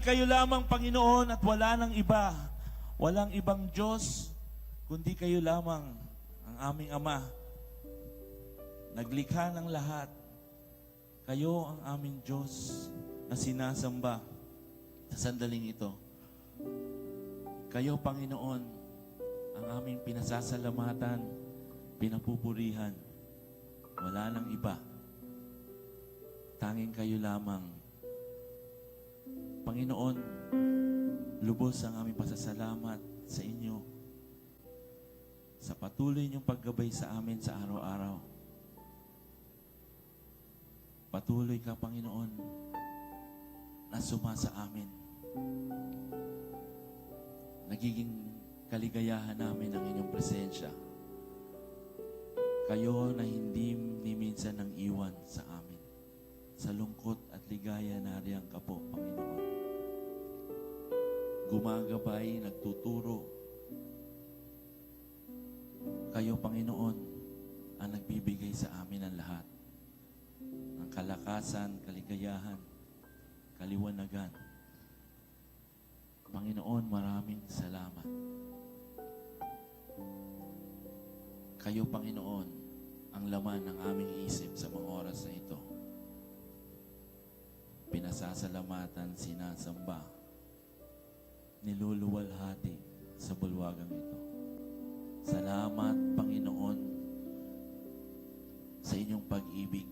kayo lamang, Panginoon, at wala nang iba. Walang ibang Diyos, kundi kayo lamang, ang aming Ama. Naglikha ng lahat. Kayo ang aming Diyos na sinasamba sa sandaling ito. Kayo, Panginoon, ang aming pinasasalamatan, pinapupurihan. Wala nang iba. Tanging kayo lamang. Panginoon, lubos ang aming pasasalamat sa inyo sa patuloy niyong paggabay sa amin sa araw-araw. Patuloy ka, Panginoon, na sumasa amin. Nagiging kaligayahan namin ang inyong presensya. Kayo na hindi ni minsan nang iwan sa amin. Sa lungkot at ligaya nariyan ka po, Panginoon. Gumagabay, nagtuturo. Kayo, Panginoon, ang nagbibigay sa amin ng lahat. Ng kalakasan, kaligayahan, kaliwanagan. Panginoon, maraming salamat. Kayo, Panginoon, ang laman ng aming isip sa mga oras na ito. Pinasasalamatan, sinasamba, niluluwalhati sa bulwagang ito. Salamat, Panginoon, sa inyong pag-ibig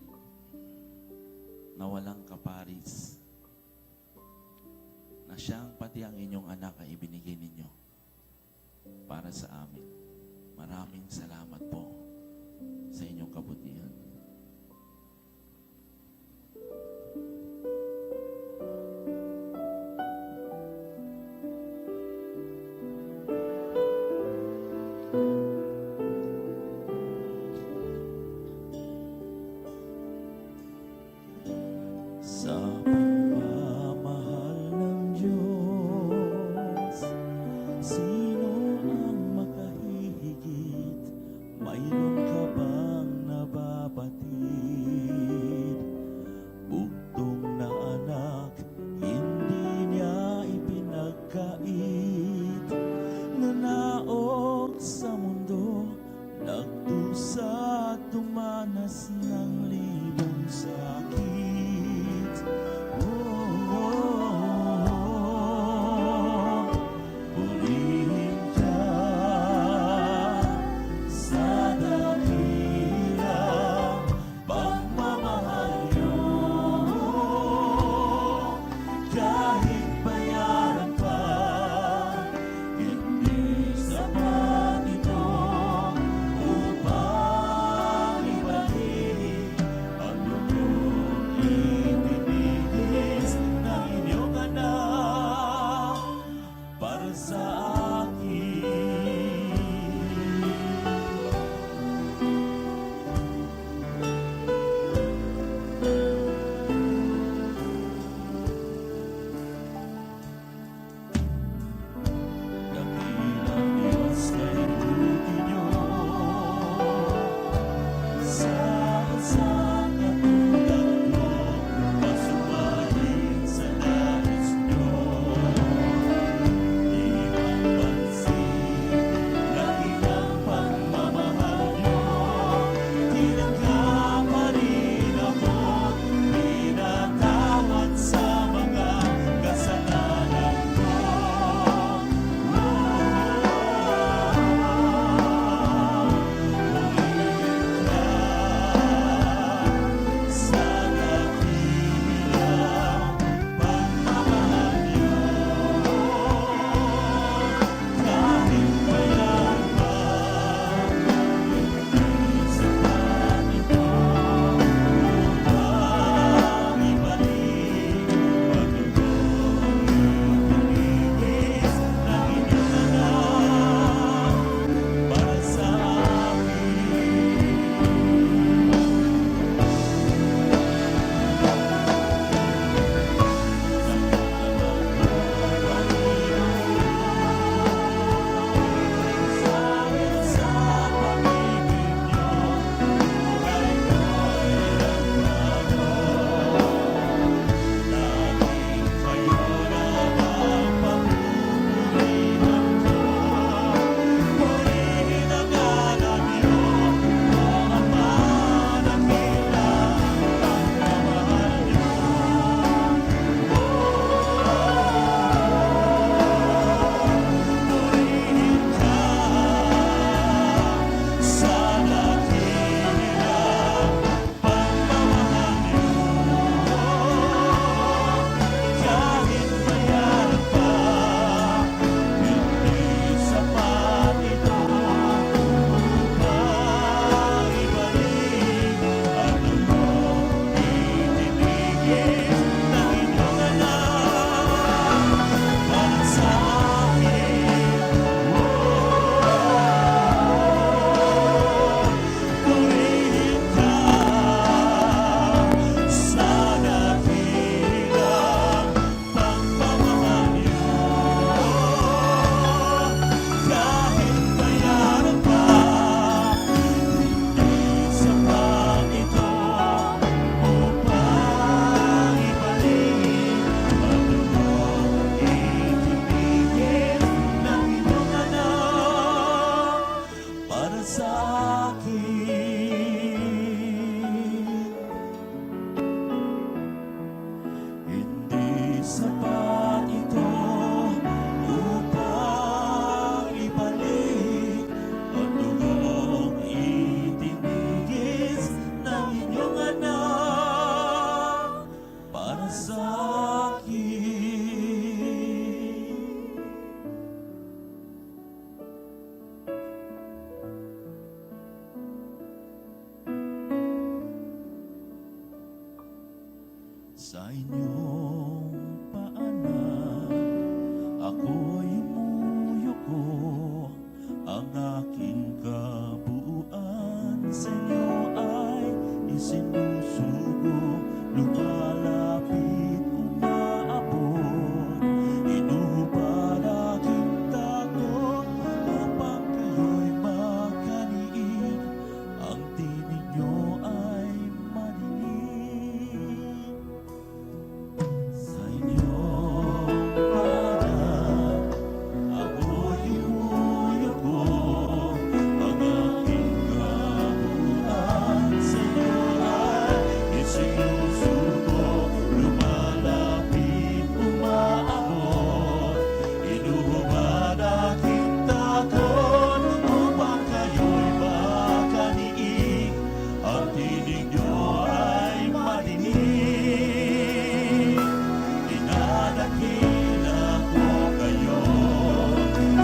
na walang kaparis, na siyang pati ang inyong anak ay ibinigay ninyo para sa amin. Maraming salamat po sa inyong kabutihan. Sa pagmamahal ng Diyos, sino ang makahihigit? Mayroon ka bang nababatid? inyong paanan, ako'y umuyuko, ang aking kabuuan sa inyo ay isinusugo, lumalapit, umaabot, inuhubad aking takot, upang kayo'y makaniig, ang tinig nyo ay marinig. Sa inyong paanan, ako'y umuyuko, ang aking kabuuan sa inyo ay isinusugo, lumalapit, umaabot, inuhubad aking takot, upang kayo'y makaniig, ang tinig nyo ay marinig. Dinadakila ko kayo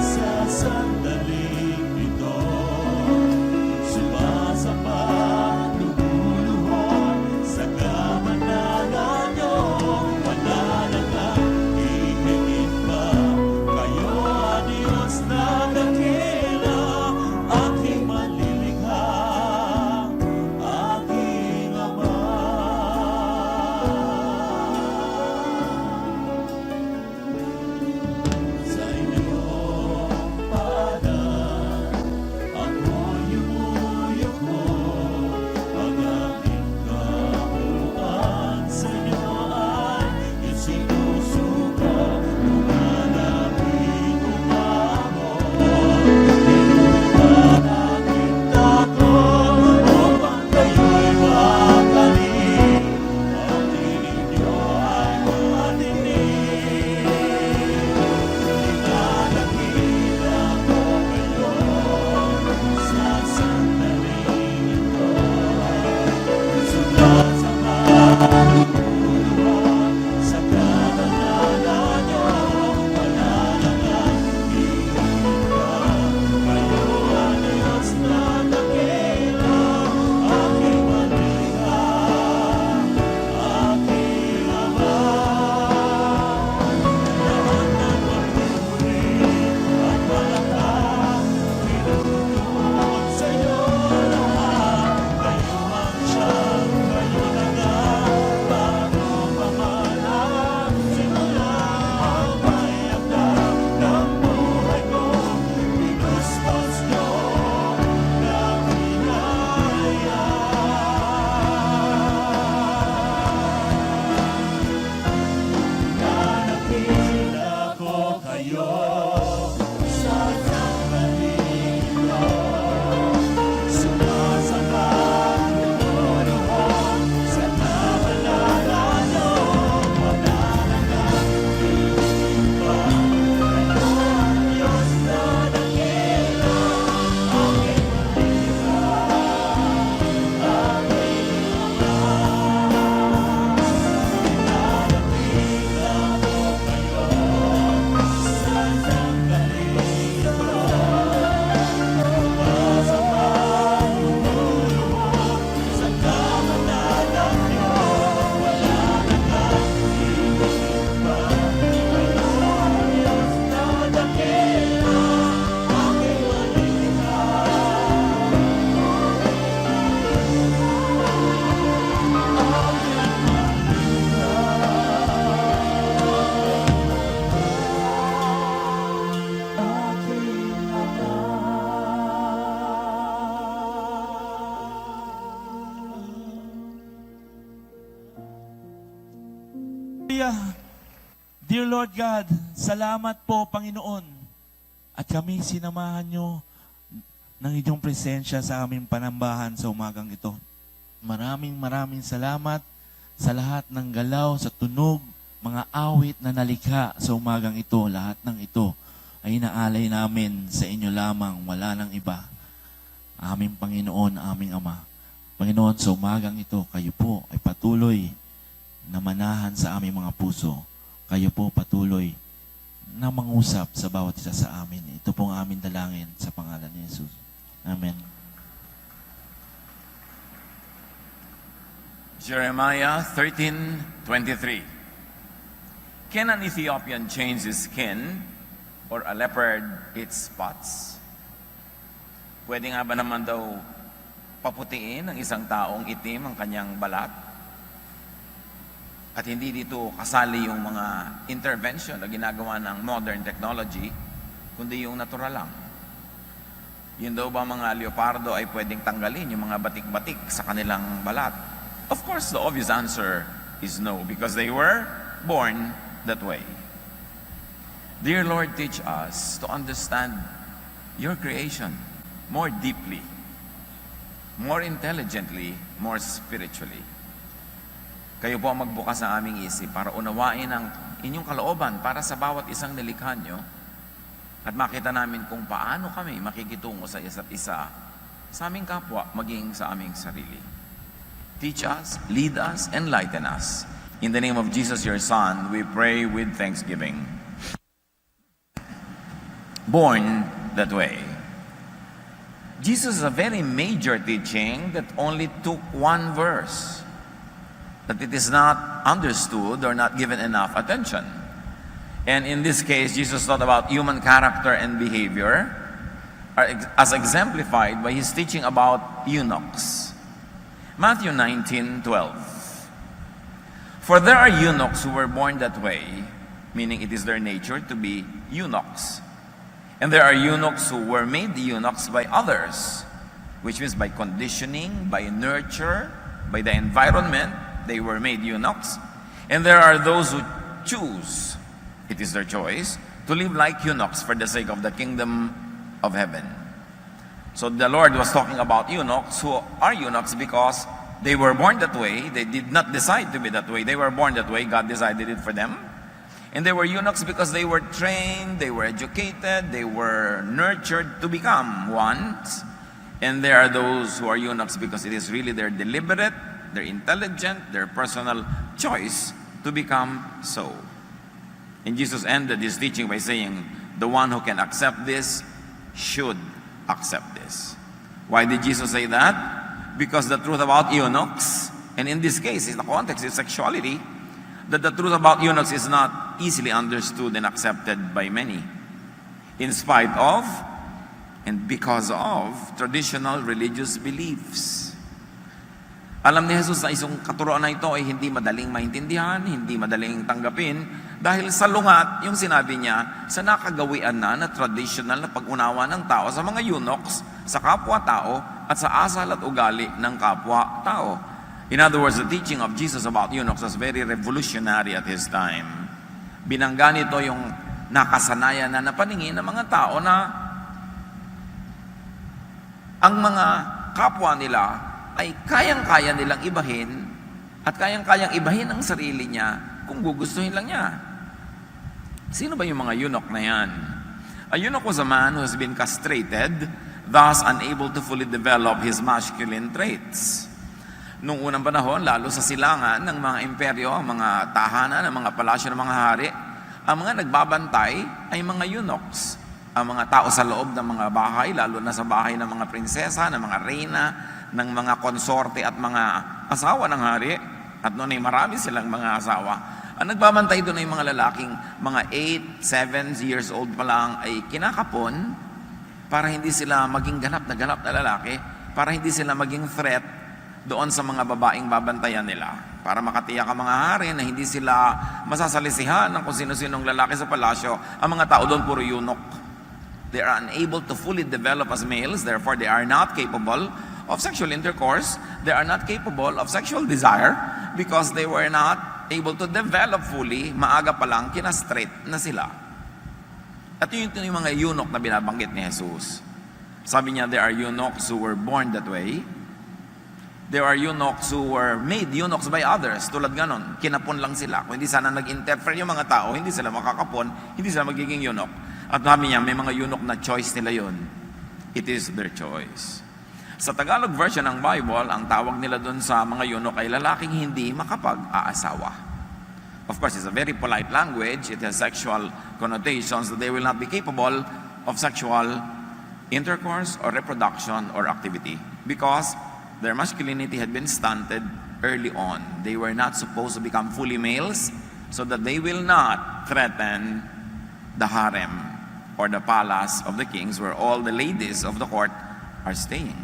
sa sandaling ito, sumasapat, lumuluhod sa kamanalan nyo, wala nang ang hihigit pa. Kayo ang Diyos na dakila, aking malilikha, aking Ama. Sa inyong paanan, ako'y umuyuko, ang aking kabuuan sa inyo ay isinusugo, lumalapit, umabot, inuhubad aking takot, upang kayo'y makaniig, ang tinig nyo ay marinig. Dinadakila ko kayo sa sandaling ito, sumasapat, lumuluhod sa kamanalan nyo, wala nang ang hihigit pa. Kayo ang Diyos na dakila, aking malilikha, aking Ama. Lahat ng papuri at palakpak, inutuon sa iyo lahat. Kayo ang siyang, kayo na nga, bago pa man ang simula, ang may akda ng buhay ko, pinustos nyo ng biyaya. Nanakila ko kayo sa sandaling ito, sumasapat, lumuluhod sa kamalaran nyo, wala nang ang hihigit pa. Kayo ang Diyos na dakila, aking malilikha, aking Ama. Dinadakila ko kayo sa sandaling ito, sumasapat, lumuluhod sa kamalaran nyo, wala nang ang hihigit pa. Kayo ang Diyos na dakila, aking malilikha, Hallelujah. Dear Lord God, salamat po Panginoon. At kami sinamahan nyo ng inyong presensya sa aming panambahan sa umagang ito. Maraming salamat sa lahat ng galaw, sa tunog, mga awit na nalikha sa umagang ito. Lahat ng ito ay inaalay namin sa inyo lamang, wala nang iba. Aming Panginoon, aming Ama. Panginoon, sa umagang ito, kayo po ay patuloy na manahan sa aming mga puso. Kayo po patuloy na mangusap sa bawat isa sa amin. Ito pong aming dalangin sa pangalan ni Jesus. Amen. Jeremiah 13:23. Can an Ethiopian change his skin or a leopard its spots? Pwede nga ba naman daw paputiin ng isang taong itim ang kanyang balat? At hindi dito kasali yung mga intervention na ginagawa ng modern technology, kundi yung natural lang. Yun daw ba mga leopardo ay pwedeng tanggalin yung mga batik-batik sa kanilang balat? Of course, the obvious answer is no, because they were born that way. Dear Lord, teach us to understand your creation more deeply, more intelligently, more spiritually. Kayo po ang magbukas ng aming isip para unawain ang inyong kalooban para sa bawat isang nilikha nyo at makita namin kung paano kami makikitungo sa isa't isa, sa aming kapwa, maging sa aming sarili. Teach us, lead us, enlighten us. In the name of Jesus, your Son, we pray with thanksgiving. Born that way. Jesus is a very major teaching that only took one verse, that it is not understood or not given enough attention. And in this case, Jesus taught about human character and behavior as exemplified by his teaching about eunuchs. Matthew 19:12. For there are eunuchs who were born that way, meaning it is their nature to be eunuchs. And there are eunuchs who were made eunuchs by others, which means by conditioning, by nurture, by the environment, they were made eunuchs. And there are those who choose, it is their choice, to live like eunuchs for the sake of the kingdom of heaven. So the Lord was talking about eunuchs who are eunuchs because they were born that way. They did not decide to be that way. They were born that way. God decided it for them. And they were eunuchs because they were trained, they were educated, they were nurtured to become ones. And there are those who are eunuchs because it is really their deliberate, their intelligent, their personal choice to become so. And Jesus ended his teaching by saying, the one who can accept this should accept this. Why did Jesus say that? Because the truth about eunuchs, and in this case, in the context is sexuality, that the truth about eunuchs is not easily understood and accepted by many, in spite of and because of traditional religious beliefs. Alam ni Jesus na isang katuroan na ito ay hindi madaling maintindihan, hindi madaling tanggapin, dahil sa lungat, yung sinabi niya, sa nakagawian na traditional na pag-unawa ng tao sa mga eunuchs, sa kapwa-tao, at sa asal at ugali ng kapwa-tao. In other words, the teaching of Jesus about eunuchs was very revolutionary at his time. Binangga nito yung nakasanayan na napaningin ng mga tao na ang mga kapwa nila ay kayang-kaya nilang ibahin at kayang-kayang ibahin ang sarili niya kung gugustuhin lang niya. Sino ba yung mga eunuch na yan? A eunuch was a man who has been castrated, thus unable to fully develop his masculine traits. Noong unang panahon, lalo sa silangan ng mga imperyo, ang mga tahanan, ang mga palasyo ng mga hari, ang mga nagbabantay ay mga eunuchs. Ang mga tao sa loob ng mga bahay, lalo na sa bahay ng mga prinsesa, ng mga reyna, ng mga konsorte at mga asawa ng hari, at noon ay marami silang mga asawa. Ang nagbabantay doon ay mga lalaking mga 8, 7 years old pa lang ay kinakapon para hindi sila maging ganap na lalaki, para hindi sila maging threat doon sa mga babaeng babantayan nila. Para makatiyak ang mga hari na hindi sila masasalisihan ng kung sino-sinong lalaki sa palasyo. Ang mga tao doon puro eunuch. They are unable to fully develop as males, therefore they are not capable of sexual intercourse. They are not capable of sexual desire because they were not able to develop fully. Maaga pa lang, kinastraight na sila. At yun yung mga eunuch na binabanggit ni Jesus. Sabi niya, there are eunuchs who were born that way. There are eunuchs who were made eunuchs by others. Tulad ganon, kinapon lang sila. Kung hindi sana nag-interfere yung mga tao, hindi sila makakapon, hindi sila magiging eunuch. At sabi niya, may mga eunuch na choice nila yun. It is their choice. Sa Tagalog version ng Bible, ang tawag nila dun sa mga eunuch ay lalaking hindi makapag-aasawa. Of course, it's a very polite language. It has sexual connotations that they will not be capable of sexual intercourse or reproduction or activity because their masculinity had been stunted early on. They were not supposed to become fully males so that they will not threaten the harem or the palace of the kings where all the ladies of the court are staying.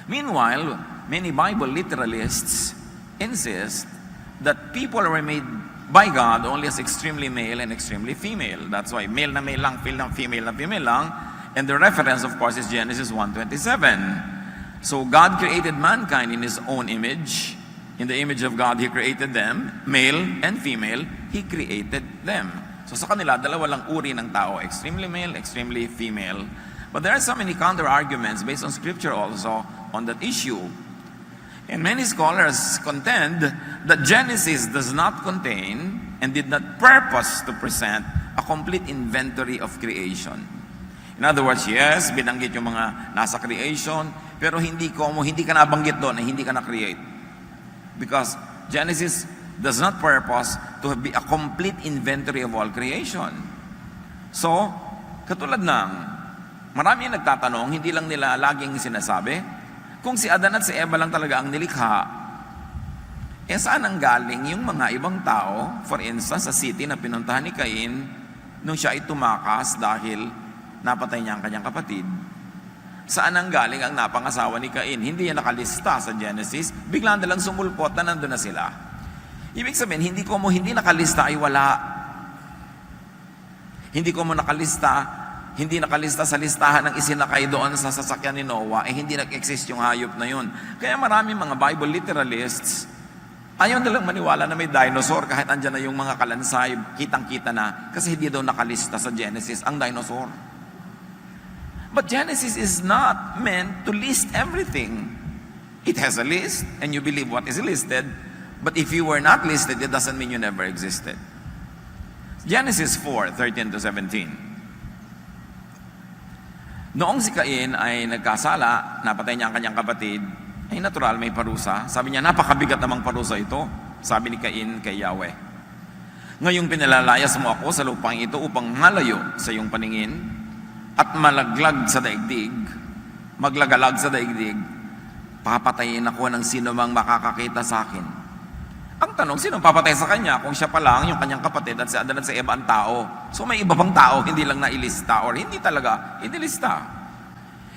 Meanwhile, many Bible literalists insist that people were made by God only as extremely male and extremely female. That's why male na male lang, female na female lang. And the reference, of course, is Genesis 1:27. So God created mankind in His own image. In the image of God, He created them. Male and female, He created them. So sa kanila, dalawa lang uri ng tao. Extremely male, extremely female. But there are so many counter-arguments based on Scripture also on that issue. And many scholars contend that Genesis does not contain and did not purpose to present a complete inventory of creation. In other words, yes, binanggit yung mga nasa creation, pero hindi ka nabanggit doon na hindi ka na-create. Because Genesis does not purpose to be a complete inventory of all creation. So, katulad ng marami ang nagtatanong, hindi lang nila laging sinasabi, kung si Adan at si Eva lang talaga ang nilikha, saan ang galing yung mga ibang tao? For instance, sa city na pinuntahan ni Cain, nung siya ay tumakas dahil napatay niya ang kanyang kapatid. Saan ang galing ang napangasawa ni Cain? Hindi yan nakalista sa Genesis, biglang nalang sumulpot na nandun na sila. Ibig sabihin, hindi nakalista ay wala. Hindi nakalista sa listahan ng isinakay doon sa sasakyan ni Noah, hindi nag-exist yung hayop na yun. Kaya maraming mga Bible literalists, ayaw nilang maniwala na may dinosaur kahit andyan na yung mga kalansay, kitang-kita na, kasi hindi daw nakalista sa Genesis ang dinosaur. But Genesis is not meant to list everything. It has a list, and you believe what is listed, but if you were not listed, it doesn't mean you never existed. Genesis 4:13-17. Noong si Cain ay nagkasala, napatay niya ang kanyang kapatid, ay natural, may parusa. Sabi niya, napakabigat namang parusa ito. Sabi ni Cain kay Yahweh, ngayong pinalalayas mo ako sa lupang ito upang malayo sa iyong paningin at maglagalag sa daigdig, papatayin ako ng sino mang makakakita sa akin. Ang tanong, sino papatay sa kanya kung siya pa lang, yung kanyang kapatid at si Adan at si Eva ang tao? So may iba pang tao, hindi lang nailista or hindi talaga inilista.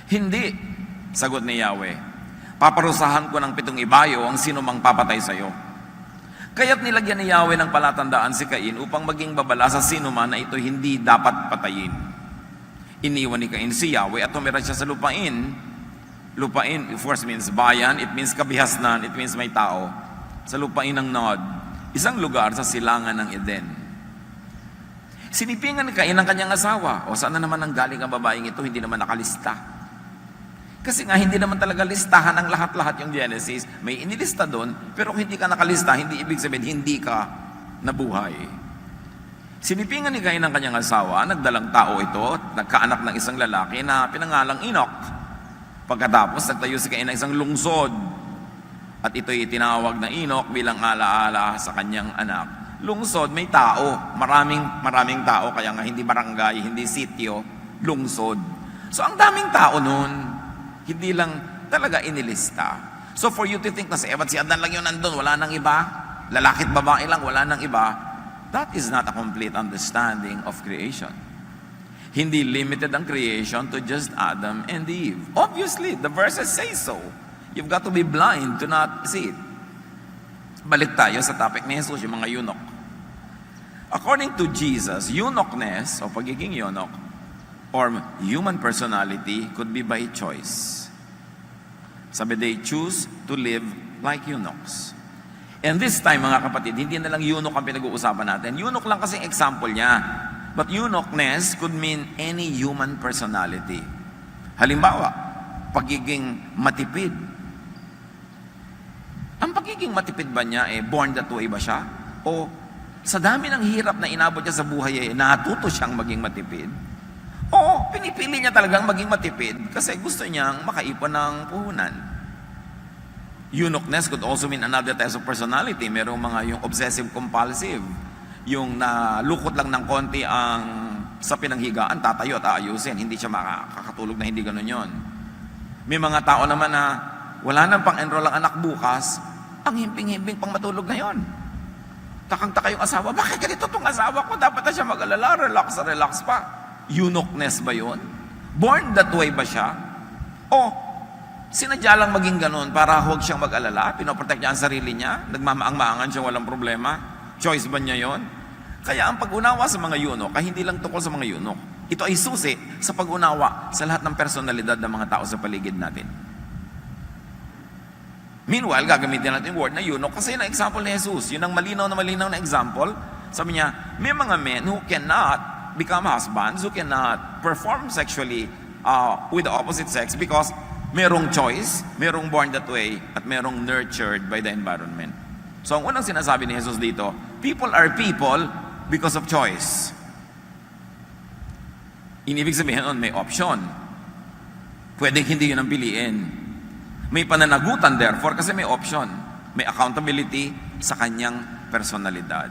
Hindi, sagot ni Yahweh, paparusahan ko ng 7 ibayo ang sino mang papatay sa iyo. Kaya't nilagyan ni Yahweh ng palatandaan si Cain upang maging babala sa sino man na ito hindi dapat patayin. Iniwan ni Cain si Yahweh at tumira siya sa lupain. Lupain, of course, means bayan. It means kabihasnan. It means may tao. Sa lupain ng Nod, isang lugar sa silangan ng Eden. Sinipingan ni Cain ang kanyang asawa. O saan na naman ang galing ang babaeng ito? Hindi naman nakalista. Kasi nga, hindi naman talaga listahan ang lahat-lahat yung Genesis. May inilista doon, pero kung hindi ka nakalista, hindi ibig sabihin, hindi ka nabuhay. Sinipingan ni Cain ang kanyang asawa, nagdalang tao ito, nagkaanak ng isang lalaki na pinangalang Enoch. Pagkatapos, nagtayo si Cain ng isang lungsod. At ito'y tinawag na Enoch bilang alaala sa kanyang anak. Lungsod, may tao. Maraming tao, kaya nga hindi barangay, hindi sitio, lungsod. So, ang daming tao nun, hindi lang talaga inilista. So, for you to think na si Eva at si Adan lang yun nandun, wala nang iba, lalaki at babae lang, wala nang iba, that is not a complete understanding of creation. Hindi limited ang creation to just Adam and Eve. Obviously, the verses say so. You've got to be blind to not see it. Balik tayo sa topic ni Jesus, yung mga eunuch. According to Jesus, eunuchness o pagiging eunuch or human personality could be by choice. Sabi, they choose to live like eunuchs. And this time, mga kapatid, hindi na lang eunuch ang pinag-uusapan natin. Eunuch lang kasi example niya. But eunuchness could mean any human personality. Halimbawa, pagiging matipid. Ang pagiging matipid ba niya, born that way ba siya? O sa dami ng hirap na inabot niya sa buhay, natuto siyang maging matipid? O pinipili niya talagang maging matipid kasi gusto niyang makaipon ng puhunan? Eunuchness could also mean another type of personality. Merong mga yung obsessive-compulsive, yung nalukot lang ng konti ang sa pinanghigaan, tatayo at aayusin. Hindi siya makakatulog na hindi ganun yon. May mga tao naman na wala nang pang-enroll ang anak bukas, ang himping-himping pang matulog ngayon. Takang-taka yung asawa, bakit ganito tong asawa ko? Dapat na siya mag-alala, relax pa. Eunuchness ba yun? Born that way ba siya? O sinadya lang maging ganun para huwag siyang mag-alala, pinoprotect niya ang sarili niya, nagmamaang-maangan siya, walang problema? Choice ba niya yon? Kaya ang pag-unawa sa mga eunuch ay hindi lang tungkol sa mga eunuch. Ito ay susi sa pag-unawa sa lahat ng personalidad ng mga tao sa paligid natin. Meanwhile, gagamitin natin yung word na eunuch kasi yun ang example ni Jesus. Yun ang malinaw na example. Sabi niya, may mga men who cannot become husbands, who cannot perform sexually with the opposite sex because merong choice, merong born that way, at merong nurtured by the environment. So ang unang sinasabi ni Jesus dito, people are people because of choice. Inibig sabihin nun, may option. Pwedeng hindi yun ang piliin. May pananagutan therefore kasi may option. May accountability sa kanyang personalidad.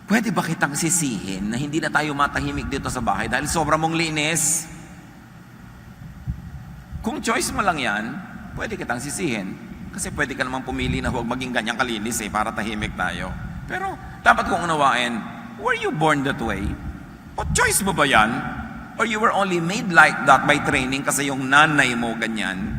Pwede ba kitang sisihin na hindi na tayo matahimik dito sa bahay dahil sobrang mong linis? Kung choice mo lang yan, pwede kitang sisihin. Kasi pwede ka namang pumili na huwag maging ganyang kalinis para tahimik tayo. Pero dapat kong unawain, were you born that way? O choice mo ba yan? Or you were only made like that by training kasi yung nanay mo ganyan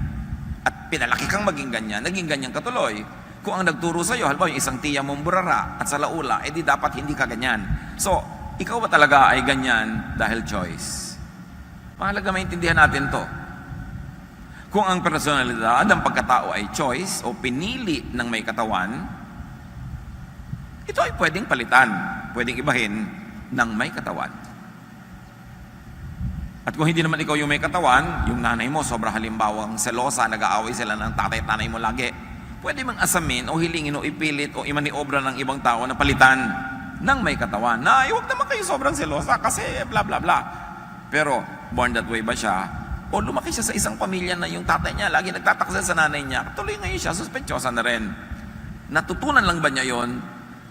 at pinalaki kang maging ganyan, naging ganyan katuloy. Kung ang nagturo sa'yo, halimbawa yung isang tiya mong burara at sa laula, edi dapat hindi ka ganyan. So, ikaw ba talaga ay ganyan dahil choice? Mahalaga maintindihan natin to. Kung ang personalidad, ang pagkatao ay choice o pinili ng may katawan, ito ay pwedeng palitan, pwedeng ibahin ng may katawan. At kung hindi naman ikaw yung may katawan, yung nanay mo sobrang halimbawang selosa, nag-aaway sila ng tatay at nanay mo lagi, pwede mang asamin o hilingin o ipilit o imaniobra ng ibang tao na palitan ng may katawan. Na huwag naman kayo sobrang selosa kasi bla bla bla. Pero born that way ba siya? O lumaki siya sa isang pamilya na yung tatay niya lagi nagtataksil sa nanay niya, tuloy ngayon siya, suspetsyosa na rin. Natutunan lang ba niya yon?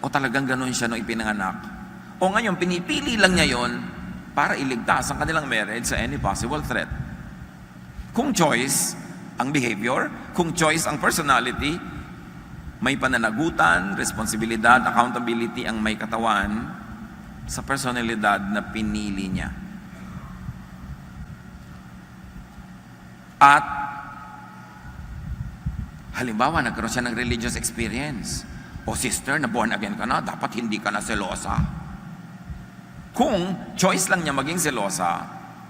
O talagang ganun siya nung ipinanganak? O ngayon, pinipili lang niya yon para iligtas ang kanilang marriage sa any possible threat. Kung choice ang behavior, kung choice ang personality, may pananagutan, responsibilidad, accountability ang may katawan sa personalidad na pinili niya. At halimbawa, nagkaroon siya ng religious experience. O sister, na born again ka na, dapat hindi ka na selosa. Kung choice lang niya maging selosa,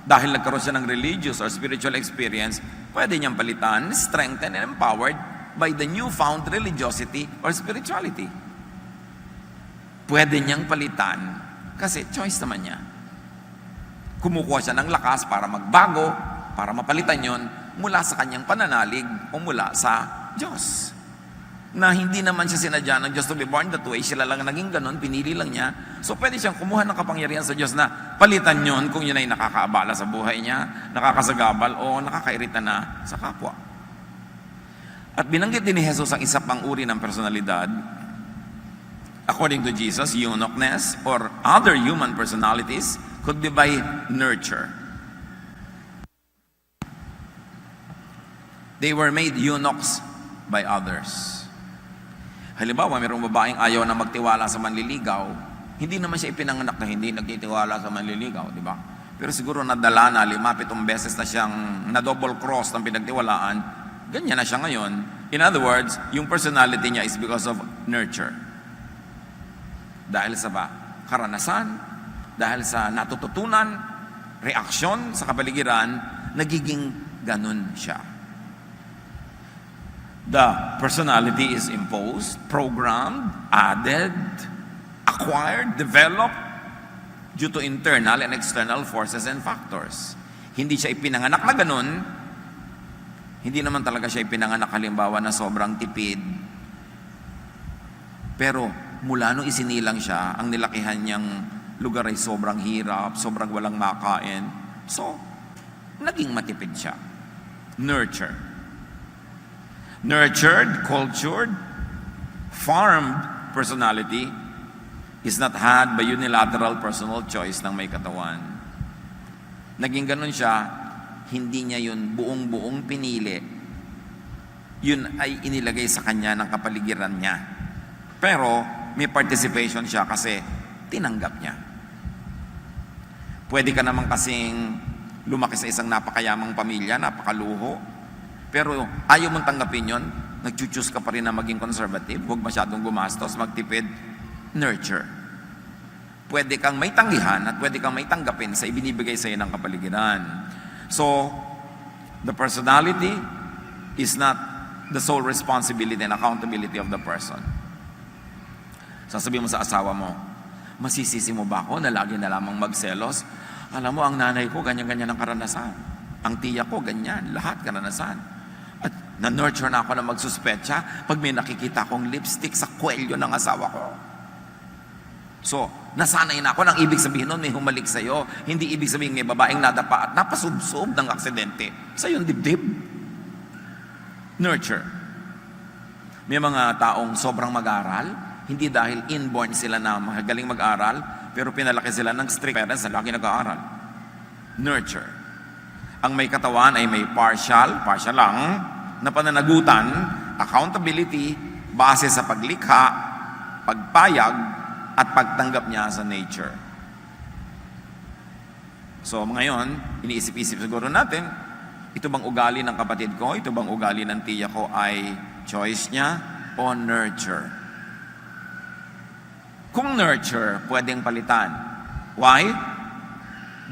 dahil nagkaroon siya ng religious or spiritual experience, pwede niyang palitan, strengthened and empowered by the newfound religiosity or spirituality. Pwede niyang palitan kasi choice naman niya. Kumukuha siya ng lakas para magbago, para mapalitan yon mula sa kanyang pananalig o mula sa Diyos. Na hindi naman siya sinadya ng Diyos to be born that way, sila lang naging ganun, pinili lang niya. So pwede siyang kumuha ng kapangyarihan sa Diyos na palitan yon kung yun ay nakakaabala sa buhay niya, nakakasagabal o nakakairita na sa kapwa. At binanggit din ni Jesus ang isa pang uri ng personalidad. According to Jesus, eunuchness or other human personalities could be by nurture. They were made eunuchs by others. Halimbawa, mayroong babaeng ayaw na magtiwala sa manliligaw, hindi naman siya ipinanganak na hindi nagtitiwala sa manliligaw, di ba? Pero siguro nadala na 5-7 beses na siyang na-double cross ng pinagtiwalaan, ganyan na siya ngayon. In other words, yung personality niya is because of nurture. Dahil sa karanasan, dahil sa natututunan, reaksyon sa kapaligiran, nagiging ganun siya. The personality is imposed, programmed, added, acquired, developed due to internal and external forces and factors. Hindi siya ipinanganak na ganun. Hindi naman talaga siya ipinanganak halimbawa na sobrang tipid. Pero mula nung isinilang siya, ang nilakihan niyang lugar ay sobrang hirap, sobrang walang makain. So, naging matipid siya. Nurture. Nurtured, cultured, farmed personality is not had by unilateral personal choice ng may katawan. Naging ganun siya, hindi niya yun buong-buong pinili. Yun ay inilagay sa kanya ng kapaligiran niya. Pero may participation siya kasi tinanggap niya. Pwede ka naman kasing lumaki sa isang napakayamang pamilya, napakaluho, pero ayaw mong tanggapin yun, nag-choose ka pa rin na maging conservative, huwag masyadong gumastos, magtipid, nurture. Pwede kang may tanggihan at pwede kang may tanggapin sa ibinibigay sa iyo ng kapaligiran. So, the personality is not the sole responsibility and accountability of the person. Sasabihin mo sa asawa mo, masisisi mo ba ako na lagi na lamang magselos? Alam mo, ang nanay ko, ganyan-ganyan ang karanasan. Ang tiya ko, ganyan, lahat karanasan. At na-nurture na ako na magsuspecha pag may nakikita kong lipstick sa kwelyo ng asawa ko. So, nasanay na ako ng ibig sabihin nun, may humalik sa'yo. Hindi ibig sabihin may babaeng nadapa at napasubsob ng aksidente sa iyong dibdib. Nurture. May mga taong sobrang mag-aral, hindi dahil inborn sila na magaling mag-aral, pero pinalaki sila ng strict parents na lagi nag-aaral. Nurture. Ang may katawan ay may partial lang, na pananagutan, accountability, base sa paglikha, pagpayag, at pagtanggap niya sa nature. So ngayon, iniisip-isip siguro natin, ito bang ugali ng kapatid ko, ito bang ugali ng tiya ko ay choice niya o nurture? Kung nurture, pwedeng palitan. Why?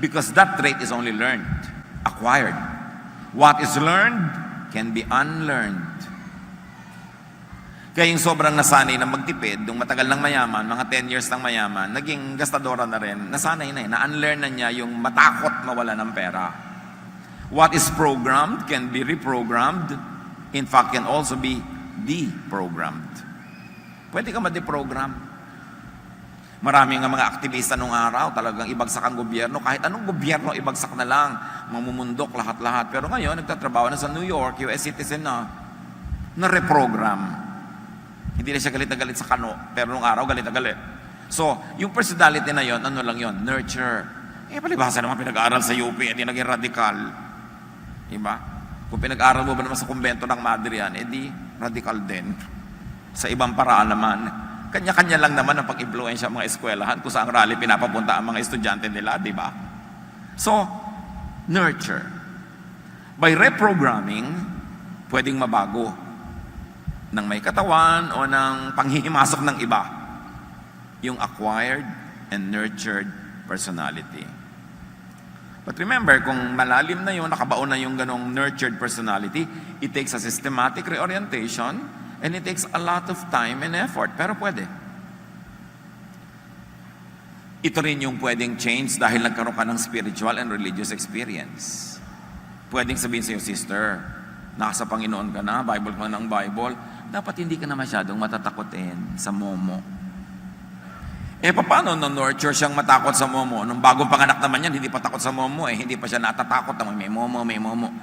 Because that trait is only learned, acquired. What is learned can be unlearned. Kaya yung sobrang nasanay na magtipid, yung matagal ng mayaman, mga 10 years ng mayaman, naging gastadora na rin, nasanay na na-unlearn na niya yung matakot mawala ng pera. What is programmed can be reprogrammed. In fact, can also be deprogrammed. Pwede ka ma-deprogram. Maraming nga mga aktivista nung araw, talagang ibagsak ang gobyerno. Kahit anong gobyerno, ibagsak na lang. Mamumundok lahat-lahat. Pero ngayon, nagtatrabaho na sa New York, US citizen na reprogram. Hindi na siya galit na galit sa kano, pero nung araw galit na galit. So, yung personality na yon, ano lang yon? Nurture. Palibhasa naman pinag-aaral sa UP, hindi naging radical. Diba? Kung pinag-aaral mo ba naman sa kumbento ng Madre yan, di radical din. Sa ibang paraan naman. Kanya-kanya lang naman ang pag-impluensya ng mga eskwelahan kung saan rally pinapapunta ang mga estudyante nila, di ba? So, nurture. By reprogramming, pwedeng mabago ng may katawan o ng panghihimasok ng iba. Yung acquired and nurtured personality. But remember, kung malalim na yun, nakabaon na yung ganong nurtured personality, it takes a systematic reorientation and it takes a lot of time and effort. Pero pwede. Ito rin yung pwedeng change dahil nagkaroon ka ng spiritual and religious experience. Pwedeng sabihin sa iyo, sister, nasa Panginoon ka na, Bible ka ng Bible, dapat hindi ka na masyadong matatakotin sa momo. Paano nurture siyang matakot sa momo? Nung bagong panganak naman yan, hindi pa takot sa momo hindi pa siya natatakot na may momo.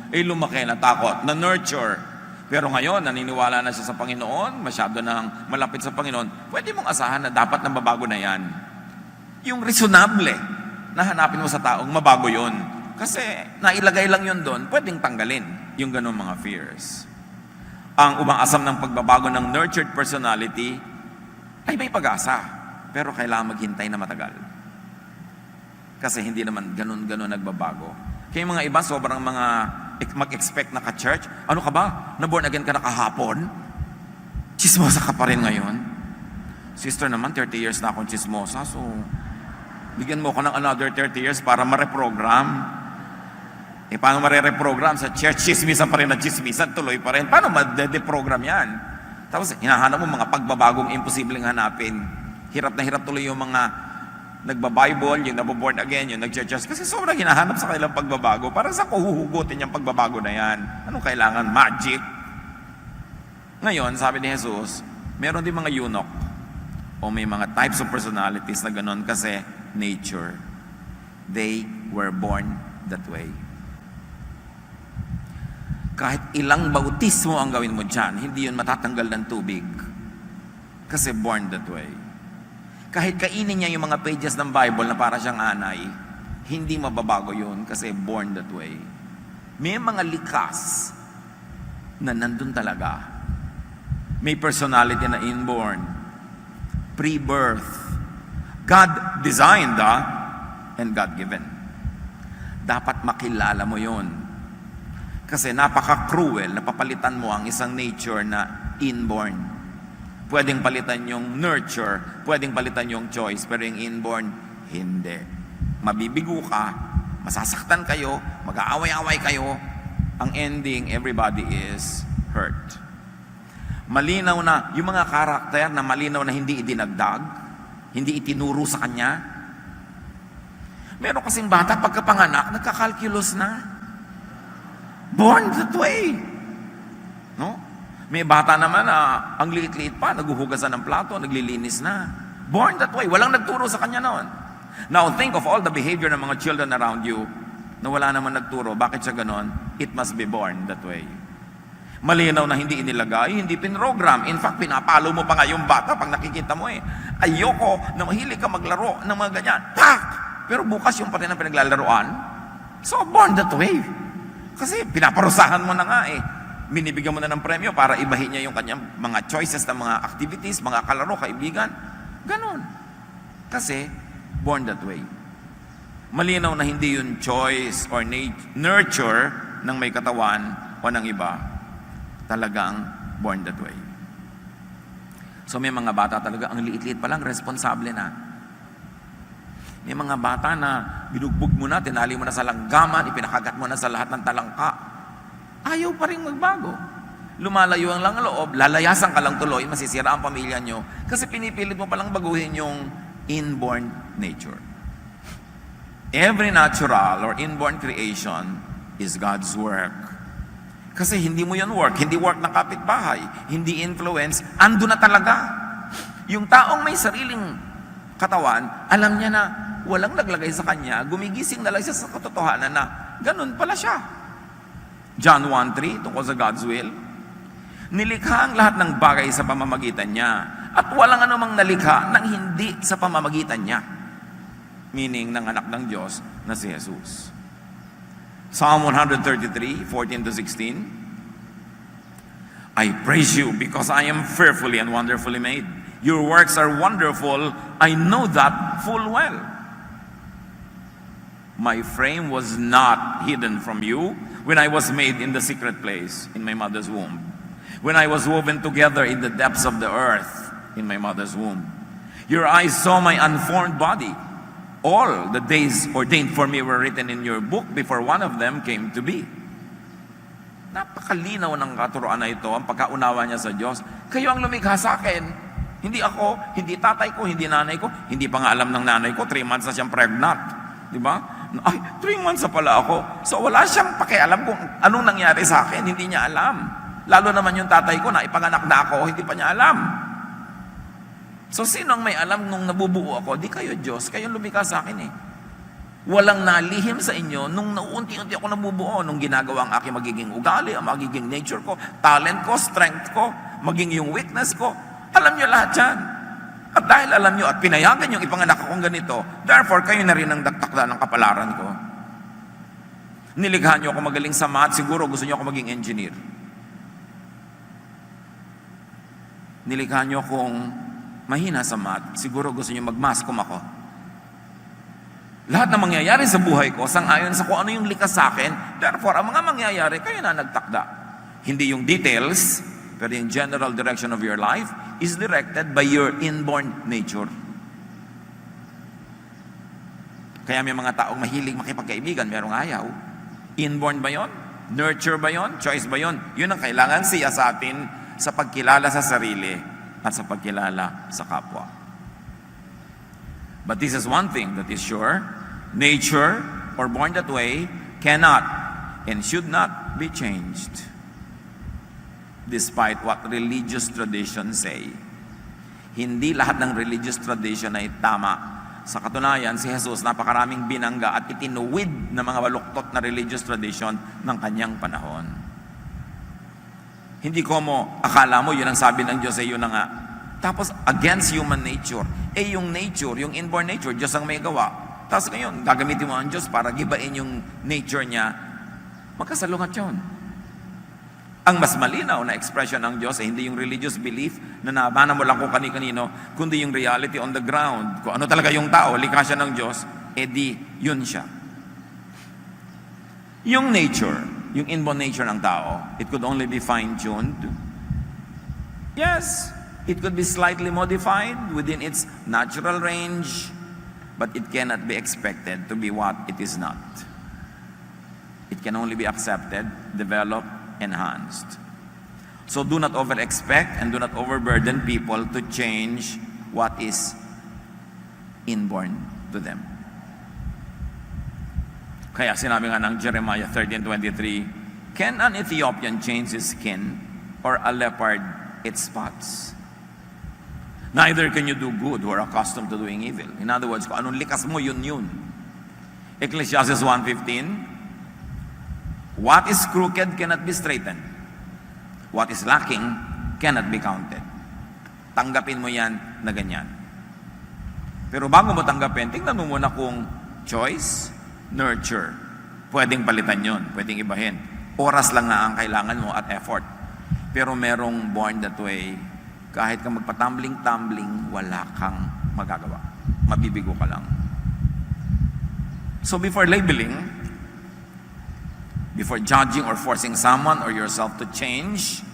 Lumaki na takot, na-nurture. Pero ngayon, naniniwala na siya sa Panginoon, masyado nang malapit sa Panginoon, pwede mong asahan na dapat na mabago na yan. Yung reasonable na hanapin mo sa taong mabago yun. Kasi nailagay lang yun doon, pwedeng tanggalin yung ganun mga fears. Ang umaasam ng pagbabago ng nurtured personality ay may pag-asa. Pero kailangan maghintay na matagal. Kasi hindi naman ganun-ganun nagbabago. Kaya mga iba, sobrang mga mag-expect na ka-church. Ano ka ba? Na-born again ka na kahapon? Chismosa ka pa rin ngayon? Sister naman, 30 years na akong chismosa. So, bigyan mo ko ng another 30 years para ma-reprogram. Paano ma-reprogram? Sa church, chismisan pa rin na chismisan, tuloy pa rin. Paano ma-deprogram yan? Tapos, hinahanap mo mga pagbabagong imposibleng hanapin. Hirap na hirap tuloy yung mga nagba-Bible, yung naboborn again, yung nag-churches. Kasi sobrang hinahanap sa kanilang pagbabago. Para sa kuhuhugutin yung pagbabago na yan. Anong kailangan? Magic. Ngayon, sabi ni Jesus, meron din mga eunuch o may mga types of personalities na ganon kasi nature. They were born that way. Kahit ilang bautismo ang gawin mo dyan, hindi yun matatanggal ng tubig. Kasi born that way. Kahit kainin niya yung mga pages ng Bible na para siyang anay, hindi mababago yun kasi born that way. May mga likas na nandun talaga. May personality na inborn. Pre-birth. God designed and God given. Dapat makilala mo yon. Kasi napaka-cruel na papalitan mo ang isang nature na inborn. Pwedeng palitan yung nurture, pwedeng palitan yung choice, pero yung inborn, hindi. Mabibigo ka, masasaktan kayo, mag-aaway-away kayo, ang ending, everybody is hurt. Malinaw na, yung mga karakter na malinaw na hindi idinagdag, hindi itinuro sa kanya. Meron kasing bata, pagkapanganak, nagkakalculus na. Born that way. No? May bata naman na ang liit-liit pa, naguhugasan ng plato, naglilinis na. Born that way. Walang nagturo sa kanya noon. Now, think of all the behavior ng mga children around you na wala naman nagturo. Bakit siya ganon? It must be born that way. Malinaw na hindi inilagay, hindi pinrogram. In fact, pinapalo mo pa nga yung bata pag nakikita mo eh. Ayoko na mahilig ka maglaro ng mga ganyan. Tak! Pero bukas yung pati na pinaglalaroan. So, born that way. Kasi pinaparusahan mo na nga eh. Binibigyan mo na ng premyo para ibahin niya yung kanyang mga choices ng mga activities, mga kalaro, kaibigan. Ganon. Kasi, born that way. Malinaw na hindi yun choice or nurture ng may katawan o ng iba. Talagang born that way. So may mga bata talaga, ang liit-liit pa lang, responsable na. May mga bata na binugbog mo na, tinali mo na sa langgaman, ipinakagat mo na sa lahat ng talangka. Ayaw pa rin magbago. Lumalayo ang lang loob, lalayasan ka lang tuloy, masisira ang pamilya nyo, kasi pinipilit mo palang baguhin yung inborn nature. Every natural or inborn creation is God's work. Kasi hindi mo yan work, hindi work ng kapitbahay, hindi influence, ando na talaga. Yung taong may sariling katawan, alam niya na walang naglagay sa kanya, gumigising na lang siya sa katotohanan na ganun pala siya. John 1:3, tungkol sa God's will. Nilikha ang lahat ng bagay sa pamamagitan niya at walang anumang nalikha nang hindi sa pamamagitan niya. Meaning ng anak ng Diyos na si Jesus. Psalm 133:14-16. I praise you because I am fearfully and wonderfully made. Your works are wonderful. I know that full well. My frame was not hidden from you when I was made in the secret place in my mother's womb. When I was woven together in the depths of the earth in my mother's womb. Your eyes saw my unformed body. All the days ordained for me were written in your book before one of them came to be. Napakalinaw ng katuroan na ito, ang pagkaunawa niya sa Diyos. Kayo ang lumikha sa akin. Hindi ako, hindi tatay ko, hindi nanay ko, hindi pa nga alam ng nanay ko, 3 months na siyang pregnant. Di ba? Ay, 3 months na pala ako. So wala siyang pakialam kung anong nangyari sa akin, hindi niya alam. Lalo naman yung tatay ko na ipanganak na ako, hindi pa niya alam. So sino ang may alam nung nabubuo ako? Di kayo Diyos, kayo lumikha sa akin eh. Walang nalihim sa inyo nung naunti-unti ako nabubuo, nung ginagawa ang aking magiging ugali, ang magiging nature ko, talent ko, strength ko, maging yung weakness ko. Alam niyo lahat yan. At dahil alam niyo at pinayagan yung ipanganak akong ganito, therefore kayo na rin ang dagtakda ng kapalaran ko. Nilikha niyo ako magaling sa math, siguro gusto niyo ako maging engineer. Nilikha niyo akong mahina sa math, siguro gusto niyo mag-mascom ako. Lahat na mangyayari sa buhay ko, sang-ayon sa kung ano yung likas sa akin, therefore, ang mga mangyayari, kayo na nagtakda. Hindi yung details, pero yung general direction of your life is directed by your inborn nature. Kaya may mga taong mahilig makipagkaibigan, merong ayaw. Inborn ba yon? Nurture ba yon? Choice ba yon? Yun ang kailangan siya sa atin sa pagkilala sa sarili at sa pagkilala sa kapwa. But this is one thing that is sure. Nature, or born that way, cannot and should not be changed. Despite what religious traditions say. Hindi lahat ng religious tradition ay tama. Sa katunayan, si Jesus napakaraming binangga at itinuwid ng mga baluktot na religious tradition ng kanyang panahon. Hindi ko mo, akala mo yun ang sabi ng Diyos ay yun na nga. Tapos against human nature. Yung nature, yung inborn nature, Diyos ang may gawa. Tapos ngayon, gagamitin mo ang Diyos para gibain yung nature niya Magkasalungat yun. Ang mas malinaw na expression ng Diyos ay hindi yung religious belief na nabana mo lang kung kani-kanino, kundi yung reality on the ground. Kung ano talaga yung tao, likha siya ng Diyos, edi yun siya. Yung nature, yung inborn nature ng tao, it could only be fine-tuned. Yes, it could be slightly modified within its natural range, but it cannot be expected to be what it is not. It can only be accepted, developed, enhanced. So do not over-expect and do not overburden people to change what is inborn to them. Kaya sinabi nga ng Jeremiah 13:23, can an Ethiopian change his skin or a leopard its spots? Neither can you do good who are accustomed to doing evil. In other words, kung anong likas mo, yun. Ecclesiastes 1:15, what is crooked cannot be straightened. What is lacking cannot be counted. Tanggapin mo yan na ganyan. Pero bago mo tanggapin, tingnan mo muna kung choice, nurture. Pwedeng palitan yon, pwedeng ibahin. Oras lang nga ang kailangan mo at effort. Pero merong born that way, kahit ka magpatumbling-tumbling, wala kang magagawa. Mabibigo ka lang. So before labeling, before judging or forcing someone or yourself to change,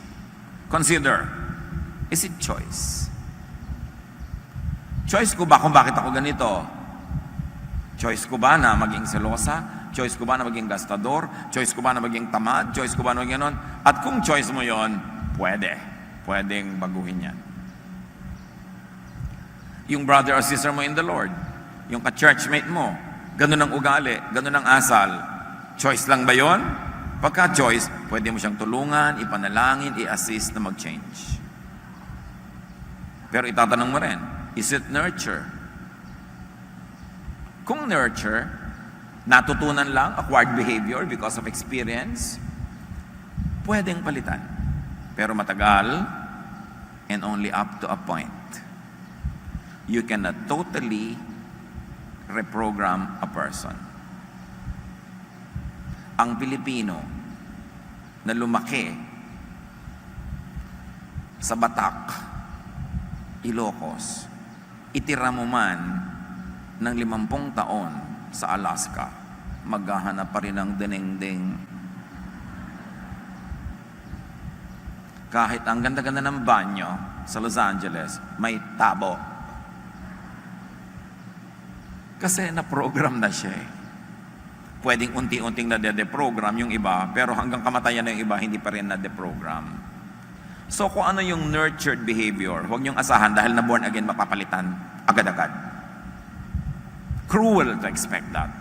consider, is it choice? Choice ko ba kung bakit ako ganito? Choice ko ba na maging selosa? Choice ko ba na maging gastador? Choice ko ba na maging tamad? Choice ko ba na maging ganon? At kung choice mo yon, pwedeng baguhin yan. Yung brother or sister mo in the Lord, yung ka-churchmate mo, ganun ang ugali, ganun ang asal, choice lang ba yon? Pagka choice, pwede mo siyang tulungan, ipanalangin, i-assist na mag-change. Pero itatanong mo rin, is it nurture? Kung nurture, natutunan lang, acquired behavior because of experience, pwedeng palitan. Pero matagal, and only up to a point. You cannot totally reprogram a person. Ang Pilipino na lumaki sa Batak, Ilocos, itira mo man ng 50 taon sa Alaska, maghahanap pa rin ng dinengdeng. Kahit ang ganda-ganda ng banyo sa Los Angeles, may tabo. Kasi na-program na siya eh. Pwedeng unti-unting na-deprogram yung iba, pero hanggang kamatayan na yung iba, hindi pa rin na-deprogram. So kung ano yung nurtured behavior, huwag niyong asahan dahil na born again, mapapalitan agad-agad. Cruel to expect that.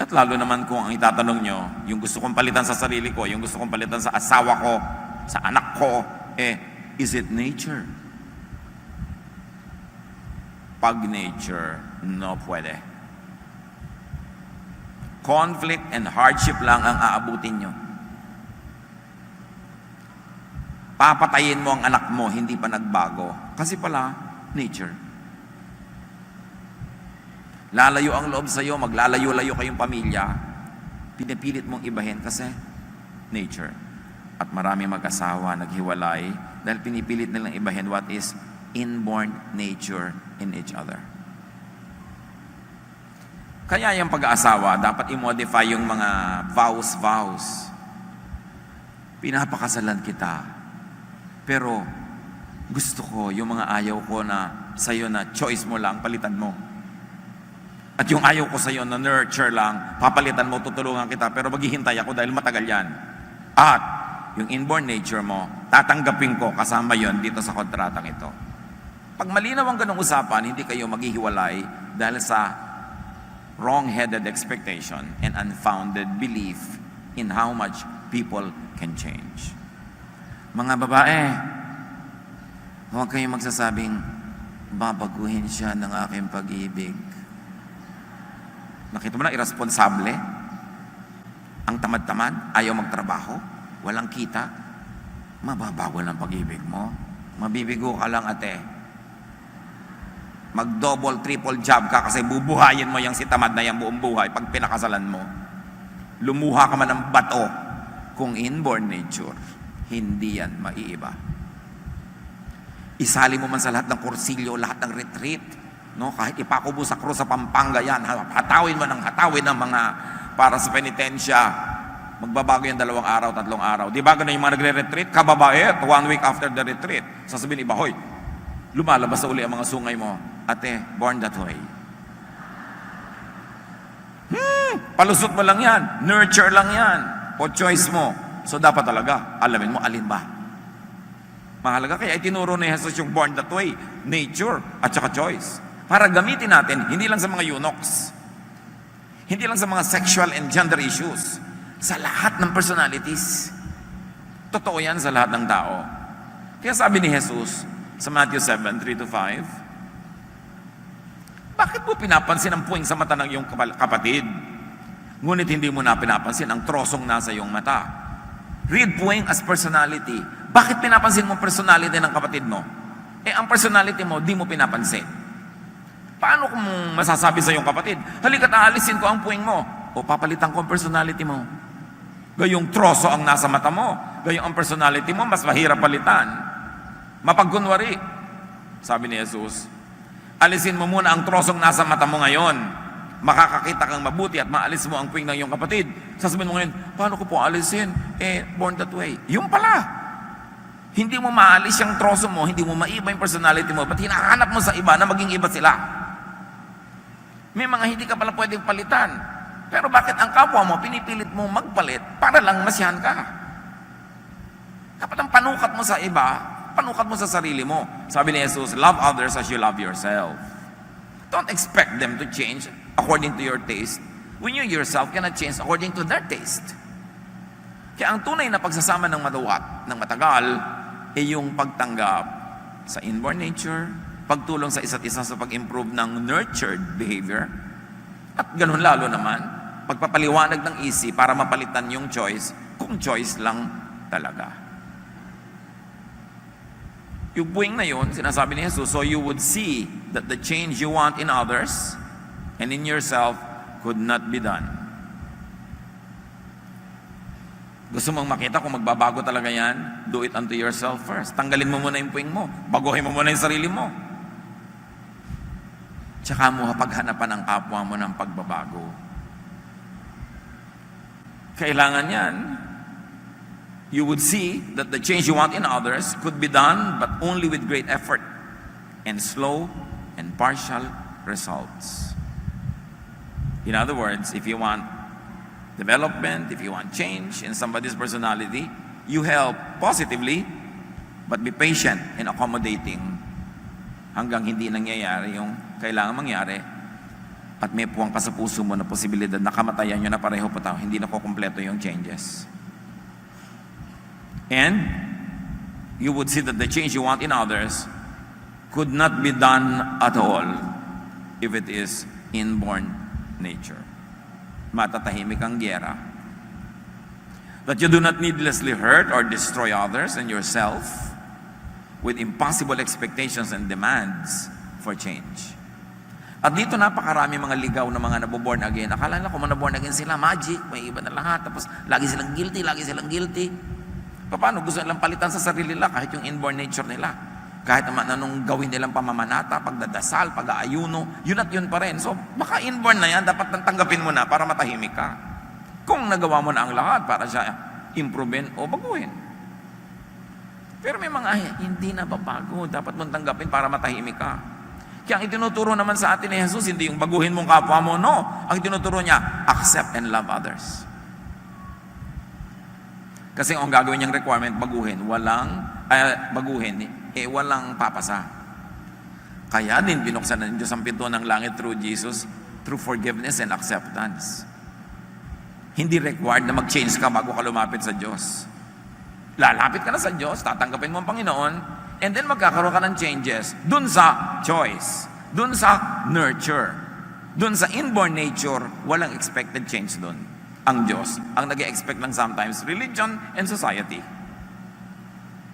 At lalo naman kung ang itatanong nyo, yung gusto kong palitan sa sarili ko, yung gusto kong palitan sa asawa ko, sa anak ko, is it nature? Pag nature, no pwede. Conflict and hardship lang ang aabutin nyo. Papatayin mo ang anak mo, hindi pa nagbago. Kasi pala, nature. Lalayo ang loob sa'yo, maglalayo-layo kayong pamilya, pinipilit mong ibahin kasi nature. At marami mag-asawa, naghiwalay, dahil pinipilit nilang ibahin what is inborn nature in each other. Kaya yung pag-aasawa, dapat i-modify yung mga vows. Pinapakasalan kita. Pero gusto ko, yung mga ayaw ko na sa'yo na choice mo lang, palitan mo. At yung ayaw ko sa'yo na nurture lang, papalitan mo, tutulungan kita, pero maghihintay ako dahil matagal yan. At yung inborn nature mo, tatanggapin ko kasama yon dito sa kontratang ito. Pag malinaw ang ganong usapan, hindi kayo maghihiwalay dahil sa wrong-headed expectation and unfounded belief in how much people can change. Mga babae, huwag kayong magsasabing, babaguhin siya ng aking pag-ibig. Nakita mo na, irresponsable. Ang tamad-tamad, ayaw magtrabaho, walang kita. Mababago ng pag-ibig mo. Mabibigo ka lang, ate. Mag-double, triple job ka kasi bubuhayin mo yung si tamad na yung buong buhay pag pinakasalan mo. Lumuha ka man ng bato, kung inborn nature, hindi yan maiiba. Isali mo man sa lahat ng kursilyo, lahat ng retreat, no? Kahit ipakubo sa krus sa Pampanga yan, hatawin mo ng hatawin ng mga para sa penitensya, magbabago yan 2 araw, 3 araw. Di ba ganun yung mga nagre-retreat? Kababait, 1 week after the retreat, sasabihin iba, hoy, lumalabas na uli ang mga sungay mo. Ate, born that way. Palusot mo lang yan, nurture lang yan, o choice mo. So dapat talaga, alamin mo alin ba. Mahalaga, kaya itinuro ni Jesus yung born that way, nature at saka choice. Para gamitin natin, hindi lang sa mga eunuchs, hindi lang sa mga sexual and gender issues, sa lahat ng personalities. Totoo yan sa lahat ng tao. Kaya sabi ni Jesus sa Matthew 7, 3-5, bakit mo pinapansin ang puwing sa mata ng iyong kapatid? Ngunit hindi mo na pinapansin ang trosong nasa iyong mata. Read puwing as personality. Bakit pinapansin mo personality ng kapatid mo? Ang personality mo, di mo pinapansin. Paano kung masasabi sa iyong kapatid, halika't aalisin ko ang puwing mo, o papalitan ko ang personality mo? Gayong troso ang nasa mata mo, gayong ang personality mo, mas mahirap palitan. Mapagkunwari, sabi ni Jesus, alisin mo muna ang trosong nasa mata mo ngayon. Makakakita kang mabuti at maalis mo ang puwing ng iyong kapatid. Sasabihin mo ngayon, paano ko po alisin? Born that way. Yung pala. Hindi mo maalis yung troso mo, hindi mo maiba yung personality mo, ba't hinahanap mo sa iba na maging iba sila? May mga hindi ka pala pwedeng palitan. Pero bakit ang kapwa mo, pinipilit mo magpalit para lang masyahan ka? Dapat ang panukat mo sa iba, panukat mo sa sarili mo. Sabi ni Jesus, love others as you love yourself. Don't expect them to change according to your taste when you yourself cannot change according to their taste. Kaya ang tunay na pagsasama ng matagal ay yung pagtanggap sa inborn nature, pagtulong sa isa't isa sa pag-improve ng nurtured behavior, at ganun lalo naman, pagpapaliwanag ng isip para mapalitan yung choice kung choice lang talaga. Yung buwing na yun, sinasabi ni Jesus, so you would see that the change you want in others and in yourself could not be done. Gusto mong makita kung magbabago talaga yan? Do it unto yourself first. Tanggalin mo muna yung puwing mo. Baguhin mo muna yung sarili mo. Tsaka mo paghanapan ang kapwa mo ng pagbabago. Kailangan yan. You would see that the change you want in others could be done but only with great effort and slow and partial results. In other words, if you want development, if you want change in somebody's personality, you help positively but be patient and accommodating hanggang hindi nangyayari yung kailangan mangyari at may puwang ka sa puso mo na posibilidad na kamatayan nyo na pareho pa tao, hindi na kukumpleto yung changes. And you would see that the change you want in others could not be done at all if it is inborn nature. Matatahimik ang gyera. That you do not needlessly hurt or destroy others and yourself with impossible expectations and demands for change. At dito napakarami mga ligaw na mga naboborn again. Akala nila kung naborn again sila, magic, may iba na lahat. Tapos lagi silang guilty. Paano gusto nilang palitan sa sarili nila kahit yung inborn nature nila? Kahit naman anong gawin nilang pamamanata, pagdadasal, pag-aayuno, yun at yun pa rin. So baka inborn na yan, dapat tanggapin mo na para matahimik ka. Kung nagawa mo na ang lahat para siya improvein o baguhin. Pero may mga hindi na babago, dapat mong tanggapin para matahimik ka. Kaya ang itinuturo naman sa atin ni Jesus, hindi yung baguhin mong kapwa mo, no. Ang itinuturo niya, accept and love others. Kasi ang gagawin niyang requirement, walang papasa. Kaya din binuksan ng Diyos ang pinto ng langit through Jesus, through forgiveness and acceptance. Hindi required na mag-change ka bago ka lumapit sa Diyos. Lalapit ka na sa Diyos, tatanggapin mo ang Panginoon, and then magkakaroon ka ng changes dun sa choice, dun sa nurture, dun sa inborn nature, walang expected change dun. Ang Diyos, ang nag-expect ng sometimes religion and society.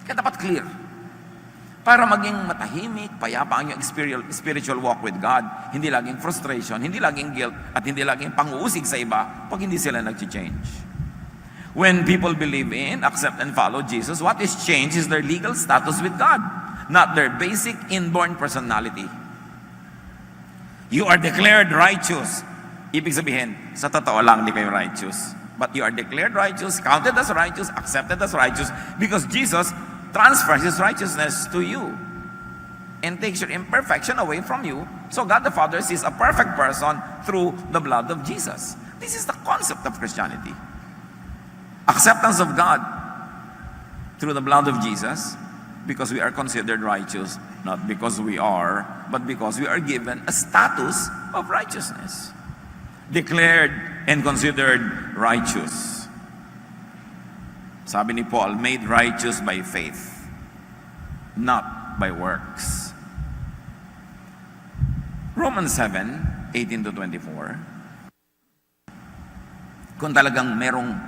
Kaya dapat clear. Para maging matahimik, payapa ang iyong spiritual walk with God. Hindi laging frustration, hindi laging guilt, at hindi laging pang-uusig sa iba pag hindi sila nag-change. When people believe in, accept, and follow Jesus, what is changed is their legal status with God, not their basic inborn personality. You are declared righteous. Ibig sabihin, sa totoo lang, hindi kayo righteous. But you are declared righteous, counted as righteous, accepted as righteous, because Jesus transfers His righteousness to you and takes your imperfection away from you. So God the Father sees a perfect person through the blood of Jesus. This is the concept of Christianity. Acceptance of God through the blood of Jesus, because we are considered righteous, not because we are, but because we are given a status of righteousness. Declared and considered righteous. Sabi ni Paul, made righteous by faith, not by works. Romans 7:18-24. Kung talagang merong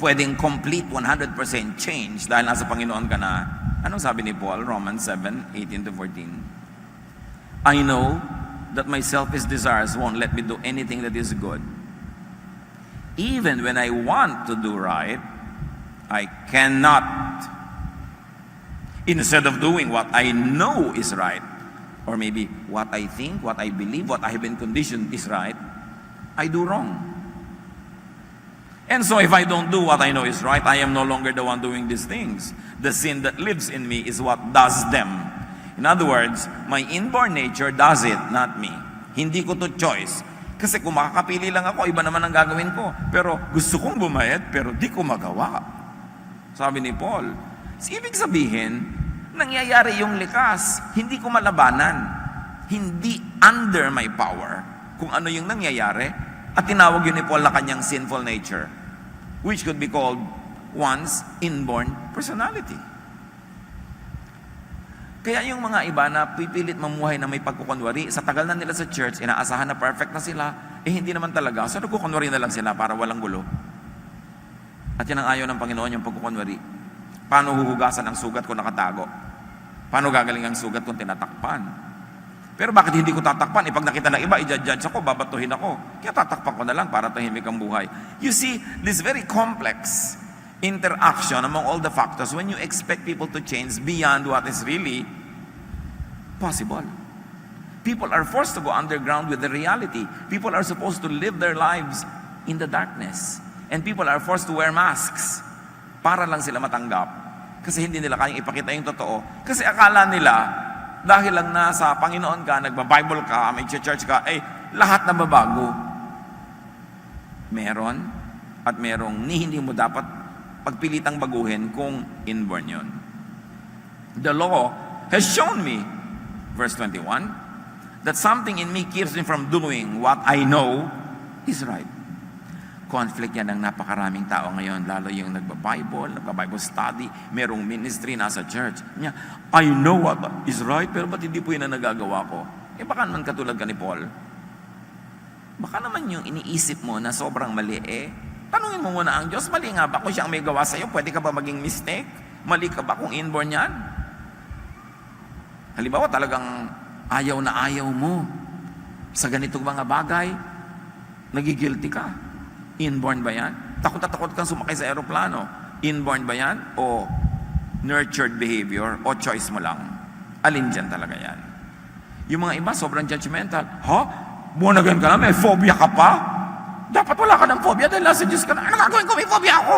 pwedeng complete 100% change dahil nasa Panginoon ka na, anong sabi ni Paul? Romans 7:18-14. I know that my selfish desires won't let me do anything that is good. Even when I want to do right, I cannot. Instead of doing what I know is right, or maybe what I think, what I believe, what I have been conditioned is right, I do wrong. And so if I don't do what I know is right, I am no longer the one doing these things. The sin that lives in me is what does them. In other words, my inborn nature does it, not me. Hindi ko to choice. Kasi kung makakapili lang ako, iba naman ang gagawin ko. Pero gusto kong bumayad, pero di ko magawa. Sabi ni Paul, ibig sabihin, nangyayari yung likas, hindi ko malabanan, hindi under my power kung ano yung nangyayari, at tinawag yun ni Paul na kanyang sinful nature, which could be called one's inborn personality. Kaya yung mga iba na pipilit mamuhay na may pagkukunwari, sa tagal na nila sa church, inaasahan na perfect na sila, hindi naman talaga, so nagkukunwari na lang sila para walang gulo. At yan ang ayaw ng Panginoon, yung pagkukunwari. Paano huhugasan ang sugat kung nakatago? Paano gagaling ang sugat kung tinatakpan? Pero bakit hindi ko tatakpan? Pag nakita ng iba, i-judge ako, babatuhin ako. Kaya tatakpan ko na lang para tahimik ang buhay. You see, this very complex interaction among all the factors when you expect people to change beyond what is really possible. People are forced to go underground with the reality. People are supposed to live their lives in the darkness. And people are forced to wear masks para lang sila matanggap. Kasi hindi nila kayang ipakita yung totoo. Kasi akala nila, dahil lang nasa Panginoon ka, nagba-Bible ka, may church ka, lahat na babago. Meron at merong hindi mo dapat pagpilitang baguhin kung inborn yun. The law has shown me, verse 21, that something in me keeps me from doing what I know is right. Conflict yan ng napakaraming tao ngayon, lalo yung nagba-Bible study, merong ministry, nasa church. I know what is right, pero ba't hindi po yun ang nagagawa ko? Baka naman katulad ka ni Paul. Baka naman yung iniisip mo na sobrang mali, tanungin mo muna ang Diyos, mali nga ba kung siya ang may gawa sa'yo? Pwede ka ba maging mistake? Mali ka ba kung inborn yan? Halimbawa, talagang ayaw na ayaw mo sa ganitong mga bagay, nagigilty ka. Inborn ba yan? Takot na takot kang sumakay sa aeroplano. Inborn ba yan? O nurtured behavior? O choice mo lang? Alin dyan talaga yan? Yung mga iba, sobrang judgmental. Born again ka na? May phobia ka pa? Dapat wala ka ng phobia dahil nasa Diyos ka na. Ano gagawin ko? May phobia ako!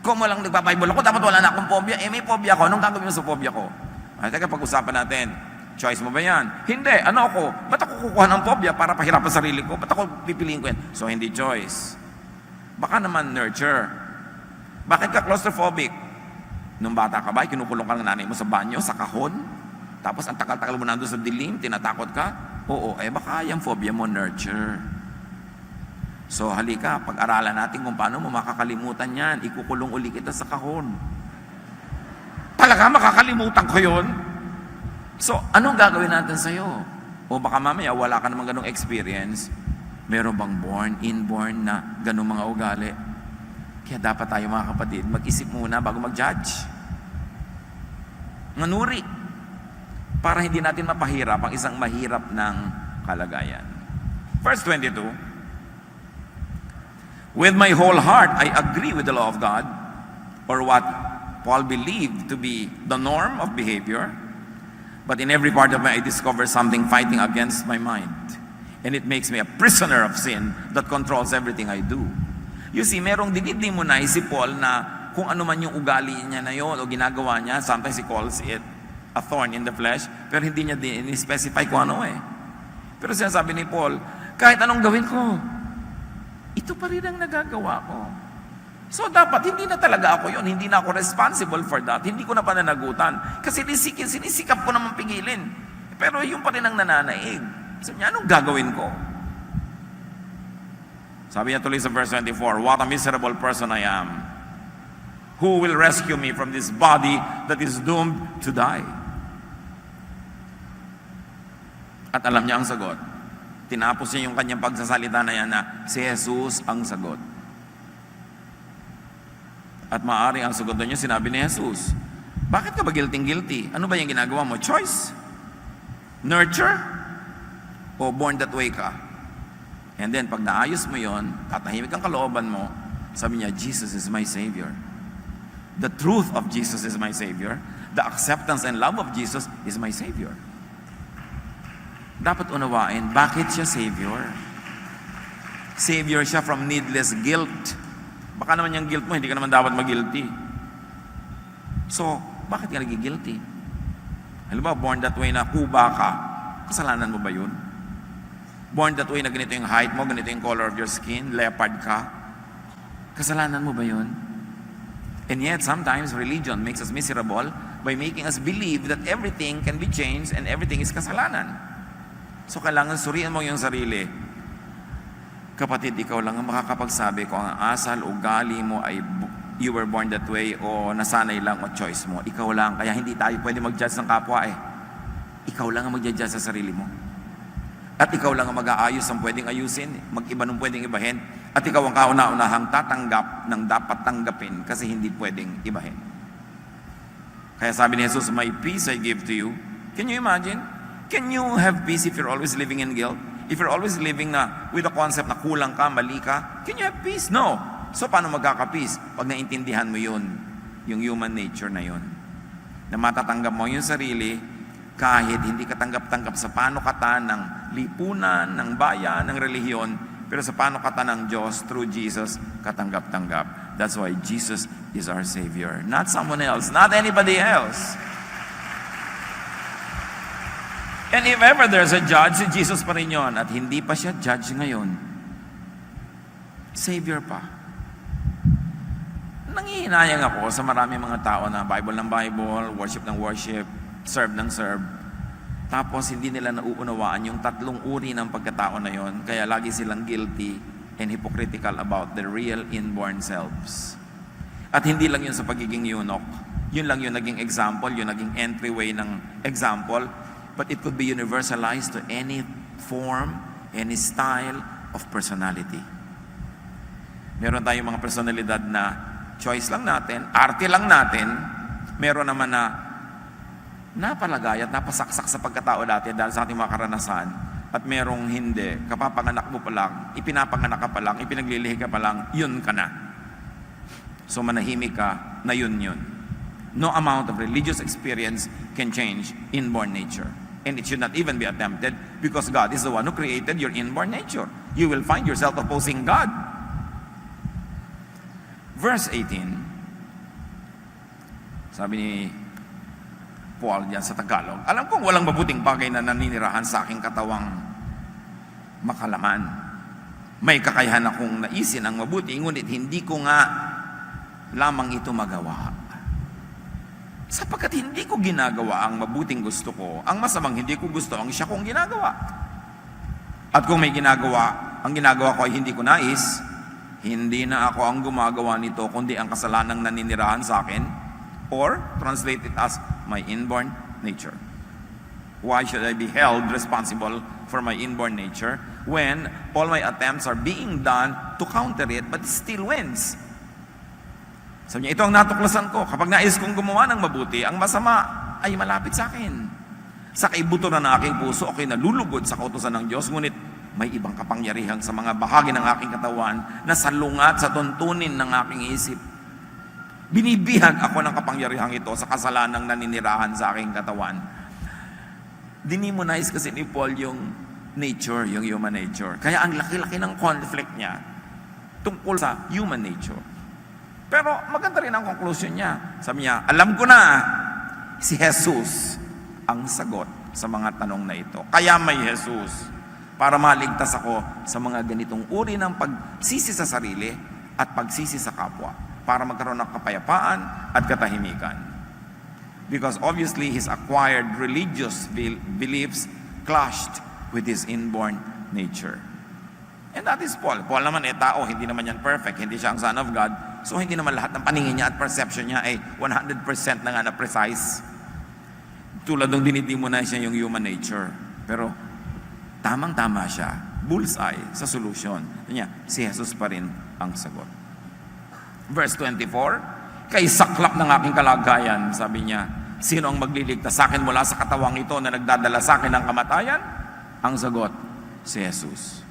Kung mo lang nagpa-Bible ako, dapat wala na akong phobia. May phobia ako. Anong gagawin mo sa phobia ko? Teka, pag-usapan natin. Choice mo ba yan? Hindi. Ano ako? Ba't ako kukuha ng phobia para pahirapan sarili ko? Ba't ako pipiliin ko yan? So, hindi choice. Baka naman nurture. Bakit ka claustrophobic? Nung bata ka ba, kinukulong ka ng nanay mo sa banyo, sa kahon? Tapos ang takal-takal mo nandun sa dilim, tinatakot ka? Oo, baka yung phobia mo nurture. So, halika, pag-aralan natin kung paano mo makakalimutan yan. Ikukulong uli kita sa kahon. Talaga, makakalimutan ko yun? So, anong gagawin natin sa'yo? O baka mamaya wala ka namang ganong experience. Meron bang inborn na ganong mga ugali? Kaya dapat tayo mga kapatid, mag-isip muna bago mag-judge. manuri, para hindi natin mapahirap ang isang mahirap ng kalagayan. Verse 22, with my whole heart, I agree with the law of God, or what Paul believed to be the norm of behavior, but in every part of me, I discover something fighting against my mind. And it makes me a prisoner of sin that controls everything I do. You see, merong dinidemonize si Paul na kung ano man yung ugali niya na yon o ginagawa niya, sometimes he calls it a thorn in the flesh, pero hindi niya din-specify kung ano eh. Pero sinasabi ni Paul, kahit anong gawin ko, ito pa rin ang nagagawa ko. So dapat, hindi na talaga ako yon, hindi na ako responsible for that, hindi ko na pananagutan. Kasi sinisikap ko naman pigilin. Pero yung pa rin ang nananaig. Sabi niya, anong gagawin ko? Sabi niya tuloy sa verse 24, what a miserable person I am. Who will rescue me from this body that is doomed to die? At alam niya ang sagot. Tinapos niya yung kanyang pagsasalita na yan na si Jesus ang sagot. At maaari ang sagot niya, sinabi ni Jesus, bakit ka ba guilty? Ano ba yung ginagawa mo? Choice? Nurture? O born that way ka? And then, pag naayos mo yon, tatahimik ang kalooban mo, sabi niya, Jesus is my Savior. The truth of Jesus is my Savior. The acceptance and love of Jesus is my Savior. Dapat unawain, bakit siya Savior? Savior siya from needless guilt. Baka naman yung guilt mo, hindi ka naman dapat mag-guilty. So, bakit ka naging-guilty? Halimbawa, born that way na kuba ka, kasalanan mo ba yun? Born that way na ganito yung height mo, ganito yung color of your skin, leopard ka, kasalanan mo ba yun? And yet, sometimes religion makes us miserable by making us believe that everything can be changed and everything is kasalanan. So, kailangan suriin mo yung sarili. Kapatid, ikaw lang ang makakapagsabi kung ang asal, ugali mo ay you were born that way o nasanay lang o choice mo. Ikaw lang. Kaya hindi tayo pwede mag-judge ng kapwa eh. Ikaw lang ang mag-judge sa sarili mo. At ikaw lang ang mag-aayos ang pwedeng ayusin, mag-iba nung pwedeng ibahin. At ikaw ang kauna-unahang tatanggap ng dapat tanggapin kasi hindi pwedeng ibahin. Kaya sabi ni Jesus, my peace I give to you. Can you imagine? Can you have peace if you're always living in guilt? If you're always living with the concept na kulang ka, mali ka, can you have peace? No. So paano magkaka-peace? Pag naintindihan mo yun, yung human nature na yun. Na matatanggap mo yung sarili, kahit hindi ka tanggap-tanggap sa panukatan ng lipunan, ng bayan, ng relihiyon, pero sa panukatan ng Diyos, through Jesus, katanggap-tanggap. That's why Jesus is our Savior. Not someone else, not anybody else. And if ever there's a judge, si Jesus pa rin yun. At hindi pa siya judge ngayon. Savior pa. Nangihinayang ako sa marami mga tao na Bible ng Bible, worship ng worship, serve ng serve. Tapos hindi nila nauunawaan yung tatlong uri ng pagkatao na yon. Kaya lagi silang guilty and hypocritical about their real inborn selves. At hindi lang yun sa pagiging eunuch. Yun lang yung naging example, yung naging entryway ng example. But it could be universalized to any form, any style of personality. Meron tayong mga personalidad na choice lang natin, arte lang natin. Meron naman na napalagay at napasaksak sa pagkatao natin dahil sa ating mga karanasan. At merong hindi, kapapanganak mo pa lang, ipinapanganak ka pa lang, ipinaglilihi ka pa lang, yun ka na. So manahimik ka na yun. No amount of religious experience can change inborn nature. And it should not even be attempted because God is the one who created your inborn nature. You will find yourself opposing God. Verse 18, sabi ni Paul diyan sa Tagalog, alam kong walang mabuting bagay na naninirahan sa aking katawang makalaman. May kakayahan akong naisin ang mabuti, ngunit hindi ko nga lamang ito magawa. Sapagkat hindi ko ginagawa ang mabuting gusto ko, ang masamang hindi ko gusto ang siya kong ginagawa. At kung may ginagawa, ang ginagawa ko ay hindi ko nais, hindi na ako ang gumagawa nito, kundi ang kasalanang naninirahan sa akin, or translate it as my inborn nature. Why should I be held responsible for my inborn nature when all my attempts are being done to counter it, but it still wins? Sabi niya, ito ang natuklasan ko. Kapag nais kong gumawa ng mabuti, ang masama, ay malapit sa akin. Sa kaibuto na ng aking puso, ako'y nalulugod sa kautusan ng Diyos, ngunit may ibang kapangyarihan sa mga bahagi ng aking katawan na salungat sa tuntunin ng aking isip. Binibihag ako ng kapangyarihang ito sa kasalanang naninirahan sa aking katawan. Dinimonize kasi ni Paul yung nature, yung human nature. Kaya ang laki-laki ng conflict niya tungkol sa human nature. Pero maganda rin ang conclusion niya. Sabi niya, alam ko na si Jesus ang sagot sa mga tanong na ito. Kaya may Jesus para maligtas ako sa mga ganitong uri ng pagsisi sa sarili at pagsisi sa kapwa, para magkaroon ng kapayapaan at katahimikan. Because obviously his acquired religious beliefs clashed with his inborn nature. And that is Paul. Paul naman tao, hindi naman yan perfect, hindi siya ang Son of God. So hindi naman lahat ng paningin niya at perception niya ay 100% na nga na precise. Tulad ng dinidemonize niya yung human nature. Pero tamang-tama siya, bullseye sa solution. Niya, si Jesus pa rin ang sagot. Verse 24, kay saklap ng aking kalagayan, sabi niya, sino ang magliligtas sa akin mula sa katawang ito na nagdadala sa akin ng kamatayan? Ang sagot, si Jesus.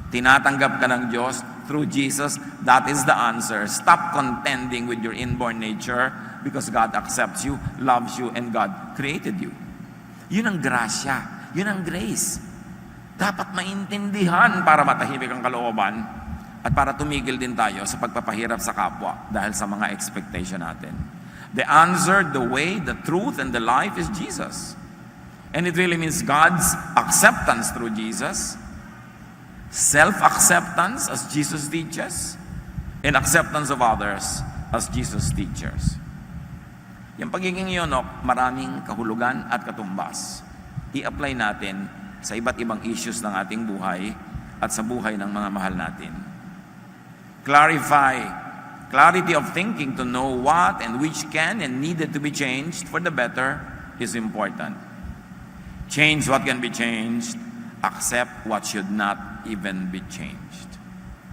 Tinatanggap ka ng Diyos through Jesus, that is the answer. Stop contending with your inborn nature because God accepts you, loves you, and God created you. Yun ang grasya, yun ang grace. Dapat maintindihan para matahimik ang kalooban at para tumigil din tayo sa pagpapahirap sa kapwa dahil sa mga expectation natin. The answer, the way, the truth, and the life is Jesus. And it really means God's acceptance through Jesus, self-acceptance as Jesus teaches, and acceptance of others as Jesus teaches. Yung pagiging yunok, maraming kahulugan at katumbas. I-apply natin sa iba't ibang issues ng ating buhay at sa buhay ng mga mahal natin. Clarity of thinking to know what and which can and needed to be changed for the better is important. Change what can be changed, accept what should not even be changed.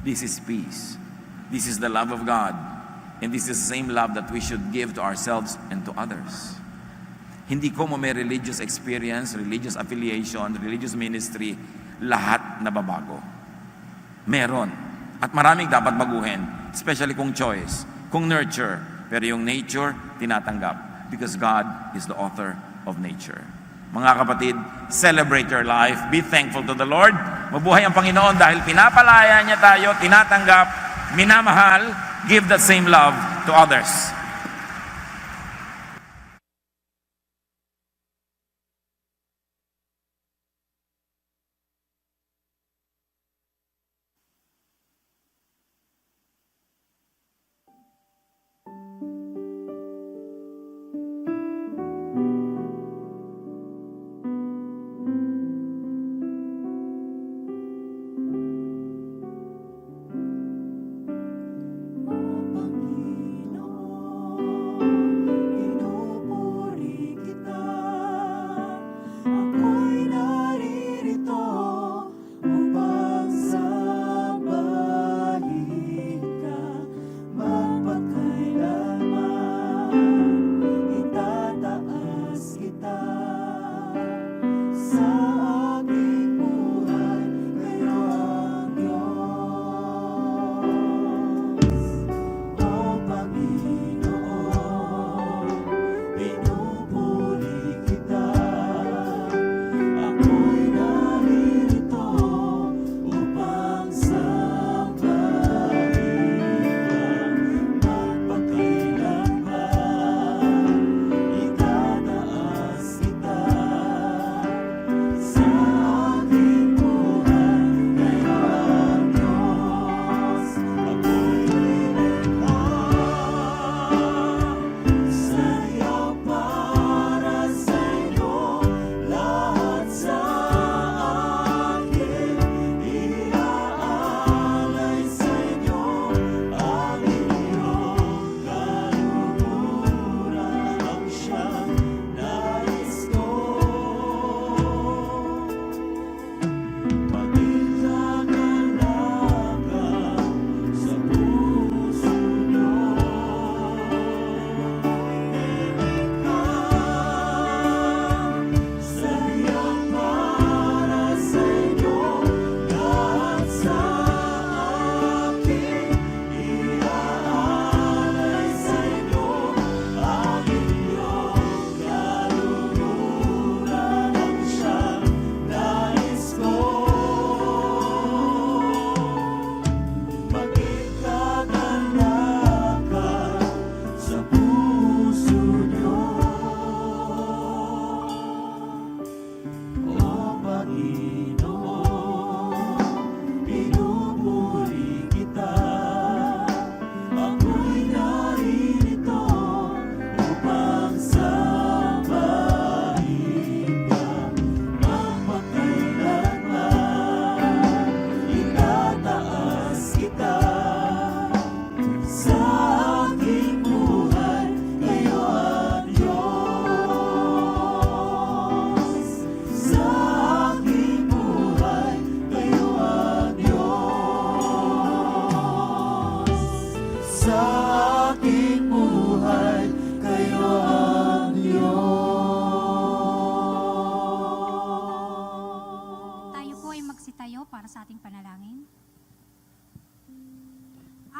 This is peace. This is the love of God. And this is the same love that we should give to ourselves and to others. Hindi ko mo may religious experience, religious affiliation, religious ministry, lahat nababago. Meron. At maraming dapat baguhin. Especially kung choice, kung nurture. Pero yung nature, tinatanggap. Because God is the author of nature. Mga kapatid, celebrate your life. Be thankful to the Lord. Mabuhay ang Panginoon dahil pinapalaya niya tayo, tinatanggap, minamahal, give that same love to others.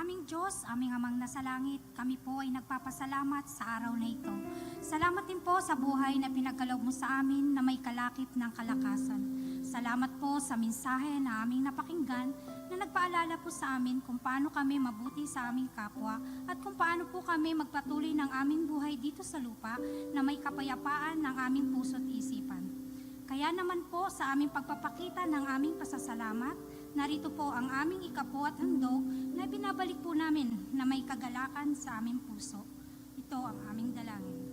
aming Diyos, aming Amang nasa langit, kami po ay nagpapasalamat sa araw na ito. Salamat din po sa buhay na pinagkaloob mo sa amin na may kalakip ng kalakasan. Salamat po sa mensahe na aming napakinggan na nagpaalala po sa amin kung paano kami mabuti sa aming kapwa at kung paano po kami magpatuloy ng aming buhay dito sa lupa na may kapayapaan ng aming puso't isipan. Kaya naman po sa aming pagpapakita ng aming pasasalamat, narito po ang aming ikapo at handog na binabalik po namin na may kagalakan sa aming puso. Ito ang aming dalangin.